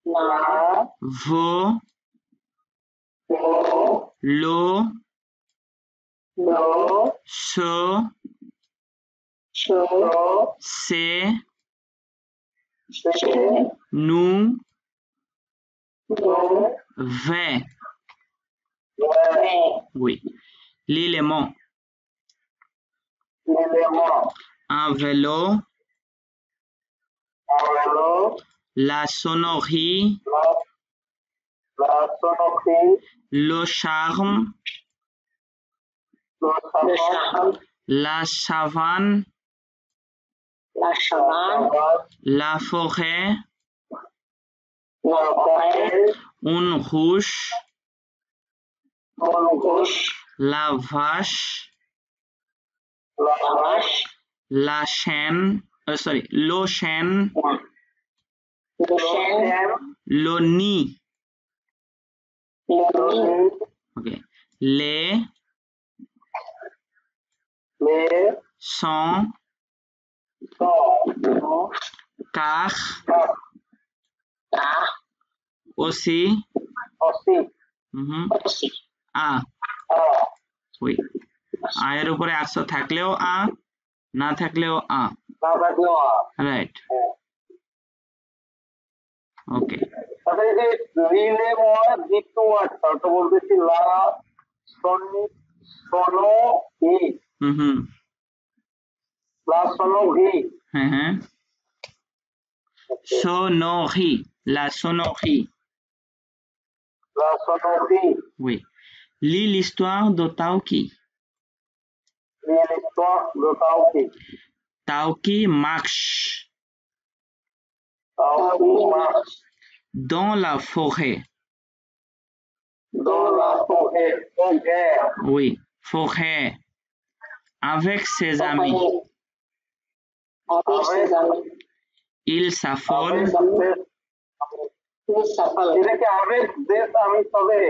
na, vo, vo, lo, lo, so, cho, c'est, che, nous, nous, vais. ouais, Oui. L'élément. l'élément, Un vélo, un vélo, la sonnerie, la sonnerie, le charme, le savant, la savane, la savane, la forêt, la forêt, une ruche, une gauche, la vache, la vache, la chaîne, le chêne, le chêne, le nid, le nid, okay. Les sont, car, aussi, অসি aussi, আ আ ওই আ এর উপরে আস থাকলেও আ, না থাকলেও আ, না থাকলেও আ right. ওকে, তাহলে এই যে রিলে দ্বিতীয় ওয়ার্ডটা ওটা বলতেছি লা সনি সনো ই হুম, লা সনো ঘি হ্যাঁ, sonorie, la sonorie, লা সনো ঘি oui. Lis l'histoire de Tauki. Relay তো গোটাও কি Tauki marche তাও কি মাছ dans la forêt. দোলা পোহে ওকে Oui, forêt. Avec ses amis. avec ses amis, Il s'affole. il s'appelle, এটা কি আবেগ দেশ আমি তবে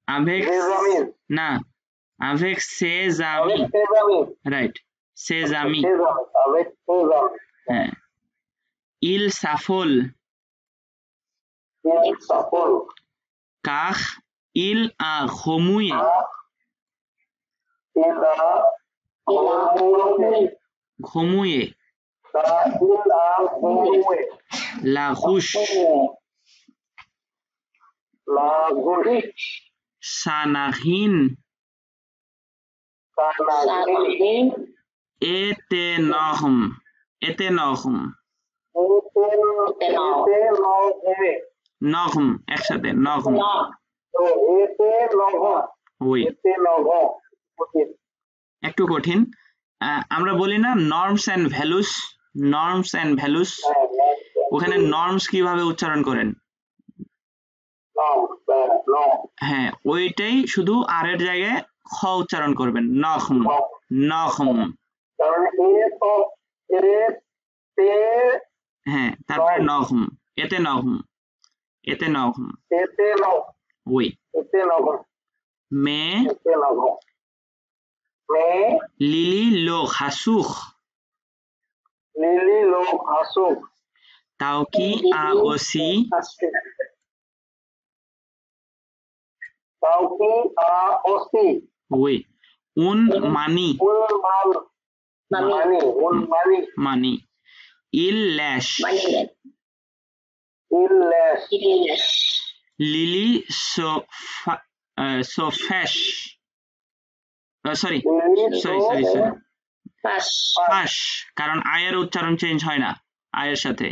Avec. des amis না, avec ses আবেগ amis. des amis Right. Ses amis. des amis avec des amis হ্যাঁ। Il s'affole il s'appelle car il a remué il a remué la ruche. la gauche Sa narine Saladin, est énorme. Est énorme. Norme, একসাথে norme. Oui, একটু কঠিন। আমরা বলি না norms and values, norms and values, ওখানে norms কিভাবে উচ্চারণ করেন? হ্যাঁ, ওইটাই শুধু আর এর জায়গায় খ উচ্চারণ করবেন, নহম, নহম। হ্যাঁ, তারপরে নহম, এতে নহম, এতে নহম। Oui, mais Lily lo hassour. Tauki a aussi oui, un mani, mani. Il lèche. Lily so fâche. Sorry, ফাঁস, কারণ আয়ের উচ্চারণ চেঞ্জ হয় না আয়ের সাথে।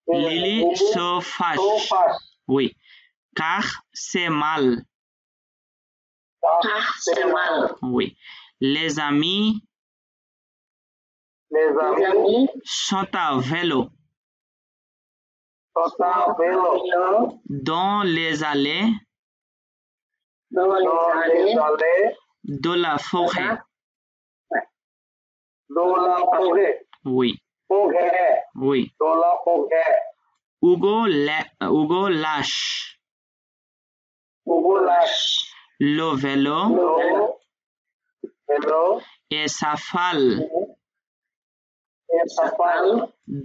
লিলি সো ফাঁস, oui. car c'est mal, oui. Les amis sont à vélo dans les allées de la forêt. Oui, oui. Hugo lâche le vélo et s'affale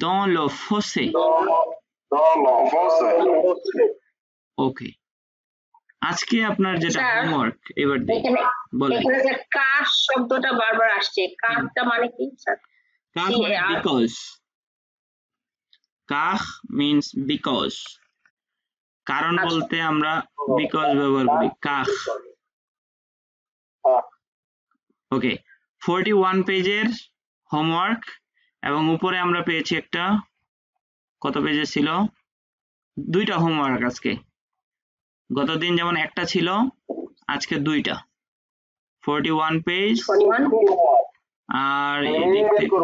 dans le fossé. ওকে, আজকে আপনার যেটা স্যার, হোমওয়ার্ক এবার দিই, বলেন। এখানে যে কাশ শব্দটা বারবার আসছে, কাশটা মানে কি স্যার? কাহ মানে বিকজ, কাহ মিন্স বিকজ, কারণ বলতে আমরা বিকজ ব্যবহার করি, কাহ। ওকে, 41 পেজের হোমওয়ার্ক, এবং উপরে আমরা পেয়েছি একটা, কত পেজের ছিল? দুইটা হোমওয়ার্ক আজকে। গতদিন যেমন একটা ছিল, আজকে দুইটা, 41 পেজ। আর এদিক থেকে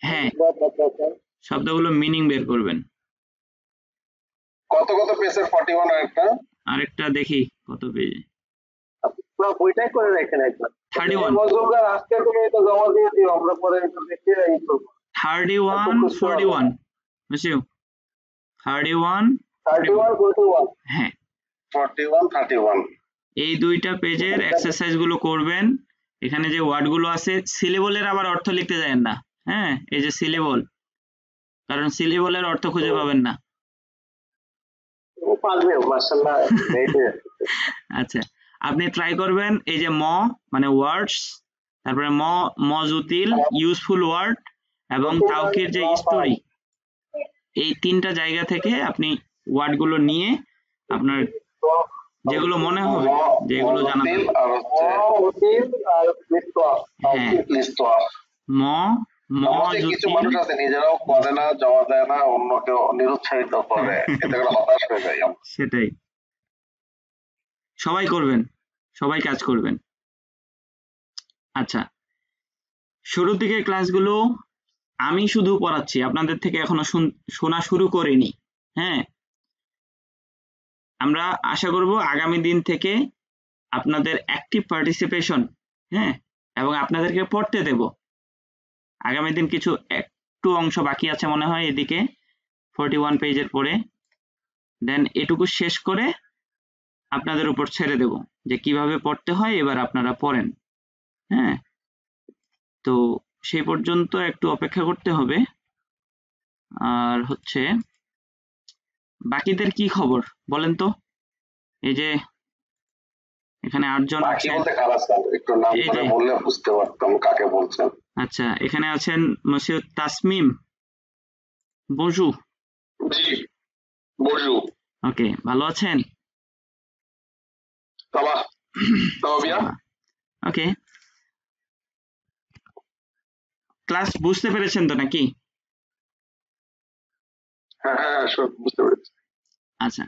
হ্যাঁ, শব্দগুলো মিনিং বের করবেন। কত পেজের 41 আরেকটা দেখি কত পেজে। বইটাই করে রাখেন একবার 31, আজকে তুমি এটা জমা দিয়ে দিও, আমরা পরে এটা দেখে এই করব। 31, 41 বুঝছো? 31, 41 হ্যাঁ, 41 31 এই দুইটা পেজের এক্সারসাইজ গুলো করবেন। এখানে যে ওয়ার্ড গুলো আছে, সিলেবলের আবার অর্থ লিখতে যাবেন না, হ্যাঁ, এই যে সিলেবল, কারণ সিলেবলের অর্থ খুঁজে পাবেন না। পারবে মাশাআল্লাহ। আচ্ছা, আপনি ট্রাই করবেন এই যে মানে ওয়ার্ডস, তারপরে মজুতিল ইউজফুল ওয়ার্ড এবং তাওকির যে স্টোরি, এই তিনটা জায়গা থেকে আপনি ওয়ার্ড গুলো নিয়ে আপনার যেগুলো মনে হবে, যেগুলো জানা মজুতিল আর হচ্ছে হ্যাঁ আমাদের কিছু মানুষ আছে নিজেরাও করে না, জমা দেয় না, অন্যকে নিরুৎসাহিত করে, এতে করে হতাশ হয়ে যায় আমরা। সেটাই, সবাই করবেন, সবাই কাজ করবেন। আচ্ছা, শুরুর দিকে ক্লাসগুলো আমি শুধু পড়াচ্ছি, আপনাদের থেকে এখনো শোনা শুরু করিনি। হ্যাঁ, আমরা আশা করব আগামী দিন থেকে আপনাদের অ্যাক্টিভ পার্টিসিপেশন, হ্যাঁ, এবং আপনাদেরকে পড়তে দেব। আগামী দিন কিছু একটু অংশ বাকি আছে মনে হয় এদিকে 41 পেজের পরে, দেন এটুকু শেষ করে আপনাদের উপর ছেড়ে দেব যে কিভাবে পড়তে হয়, এবার আপনারা পড়েন। হ্যাঁ, তো সেই পর্যন্ত একটু অপেক্ষা করতে হবে। আর হচ্ছে বাকিদের কি খবর বলেন তো? এই যে এখানে 8 জন বাকি আছেন। বলতে কারা স্যার, একটু নাম করে বললে বুঝতে পারতাম কাকে বলছেন। আচ্ছা, এখানে আছেন মসিউদ তাসমিম, বজু। জি, বজু। ওকে, ভালো আছেন? ওকে, ক্লাস বুঝতে পেরেছেন তো নাকি? হ্যাঁ, সব বুঝতে পেরেছি। আচ্ছা,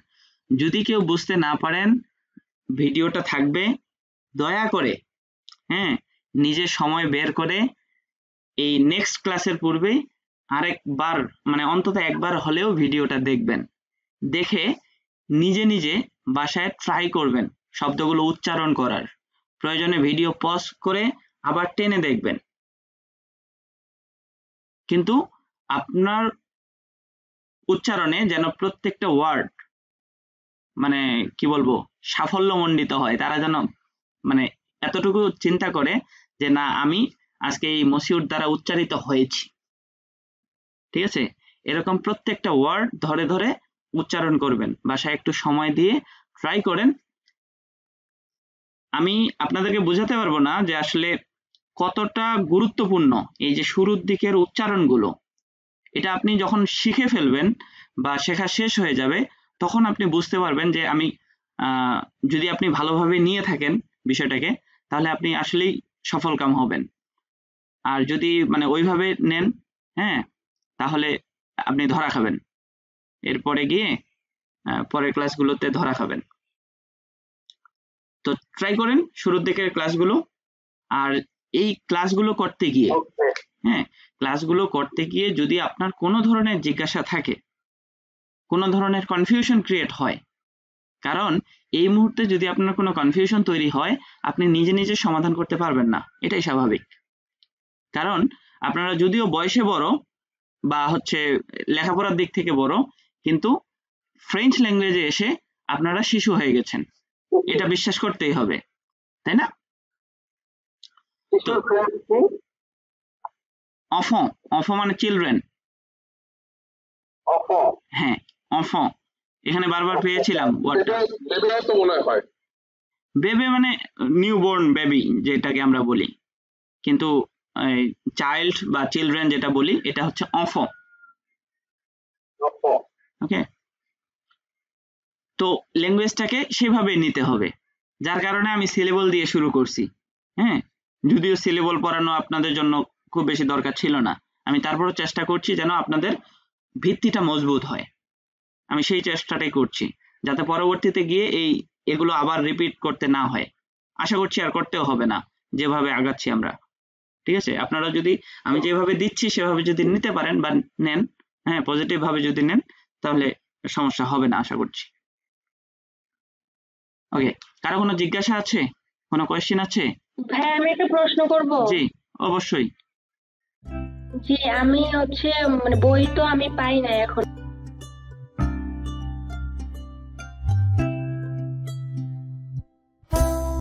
যদি কেউ বুঝতে না পারেন, ভিডিওটা থাকবে, দয়া করে হ্যাঁ নিজে সময় বের করে এই নেক্সট ক্লাসের পূর্বে আরেকবার, মানে অন্তত একবার হলেও ভিডিওটা দেখবেন, দেখে নিজে নিজে বাসায় ট্রাই করবেন শব্দগুলো উচ্চারণ করার। প্রয়োজনে ভিডিও পজ করে আবার টেনে দেখবেন, কিন্তু আপনার উচ্চারণে যেন প্রত্যেকটা ওয়ার্ড মানে কি বলবো সাফল্যমণ্ডিত হয়। তারা যেন মানে এতটুকু চিন্তা করে যে না, আমি আজকে এই মসিউর দ্বারা উচ্চারিত হয়েছি। ঠিক আছে, এরকম প্রত্যেকটা ওয়ার্ড ধরে ধরে উচ্চারণ করবেন, বাসায় একটু সময় দিয়ে ট্রাই করেন। আমি আপনাদেরকে বোঝাতে পারবো না যে আসলে কতটা গুরুত্বপূর্ণ এই যে শুরুর দিকের উচ্চারণগুলো। এটা আপনি যখন শিখে ফেলবেন বা শেখা শেষ হয়ে যাবে, তখন আপনি বুঝতে পারবেন যে আমি যদি আপনি ভালোভাবে নিয়ে থাকেন বিষয়টাকে, তাহলে আপনি আসলেই সফলকাম হবেন। আর যদি মানে ওইভাবে নেন, হ্যাঁ, তাহলে আপনি ধরা খাবেন, এরপরে গিয়ে পরের ক্লাসগুলোতে ধরা খাবেন। তো ট্রাই করেন শুরুর দিকের ক্লাসগুলো। আর এই ক্লাসগুলো করতে গিয়ে, হ্যাঁ, ক্লাসগুলো করতে গিয়ে যদি আপনার কোনো ধরনের জিজ্ঞাসা থাকে, কোনো ধরনের কনফিউশন ক্রিয়েট হয়, কারণ এই মুহূর্তে যদি আপনার কোনো কনফিউশন তৈরি হয়, আপনি নিজে নিজে সমাধান করতে পারবেন না, এটাই স্বাভাবিক। কারণ আপনারা যদিও বয়সে বড় বা হচ্ছে লেখাপড়ার দিক থেকে বড়, কিন্তু ফ্রেঞ্চ ল্যাঙ্গুয়েজে এসে আপনারা শিশু হয়ে গেছেন, এটা বিশ্বাস করতেই হবে, তাই না? অফ মানে চিলড্রেন। হ্যাঁ, অফ এখানে বারবার পেয়েছিলাম ওয়ার্ডটা। বেবে মানে নিউবর্ন বেবি যেটাকে আমরা বলি, কিন্তু চাইল্ড বা চিলড্রেন যেটা বলি এটা হচ্ছে অফ। ওকে, তো ল্যাঙ্গুয়েজটাকে সেভাবে নিতে হবে, যার কারণে আমি সিলেবল দিয়ে শুরু করছি। হ্যাঁ, যদিও সিলেবল পড়ানো আপনাদের জন্য খুব বেশি দরকার ছিল না, আমি তারপরও চেষ্টা করছি যেন আপনাদের ভিত্তিটা মজবুত হয়। আমি সেই চেষ্টাটাই করছি যাতে পরবর্তীতে গিয়ে এগুলো আবার রিপিট করতে না হয়। আশা করছি আর করতেও হবে না যেভাবে আগাচ্ছি আমরা। ঠিক আছে, আপনারা যদি আমি যেভাবে দিচ্ছি সেভাবে যদি নিতে পারেন বা নেন, হ্যাঁ, পজিটিভ ভাবে যদি নেন, তাহলে সমস্যা হবে না আশা করছি। ওকে, কারো কোনো জিজ্ঞাসা আছে, কোনো কোয়েশ্চেন আছে? ভাই আমি একটা প্রশ্ন করব। জি অবশ্যই। জি, আমি হচ্ছে মানে বই তো আমি পাই না এখন।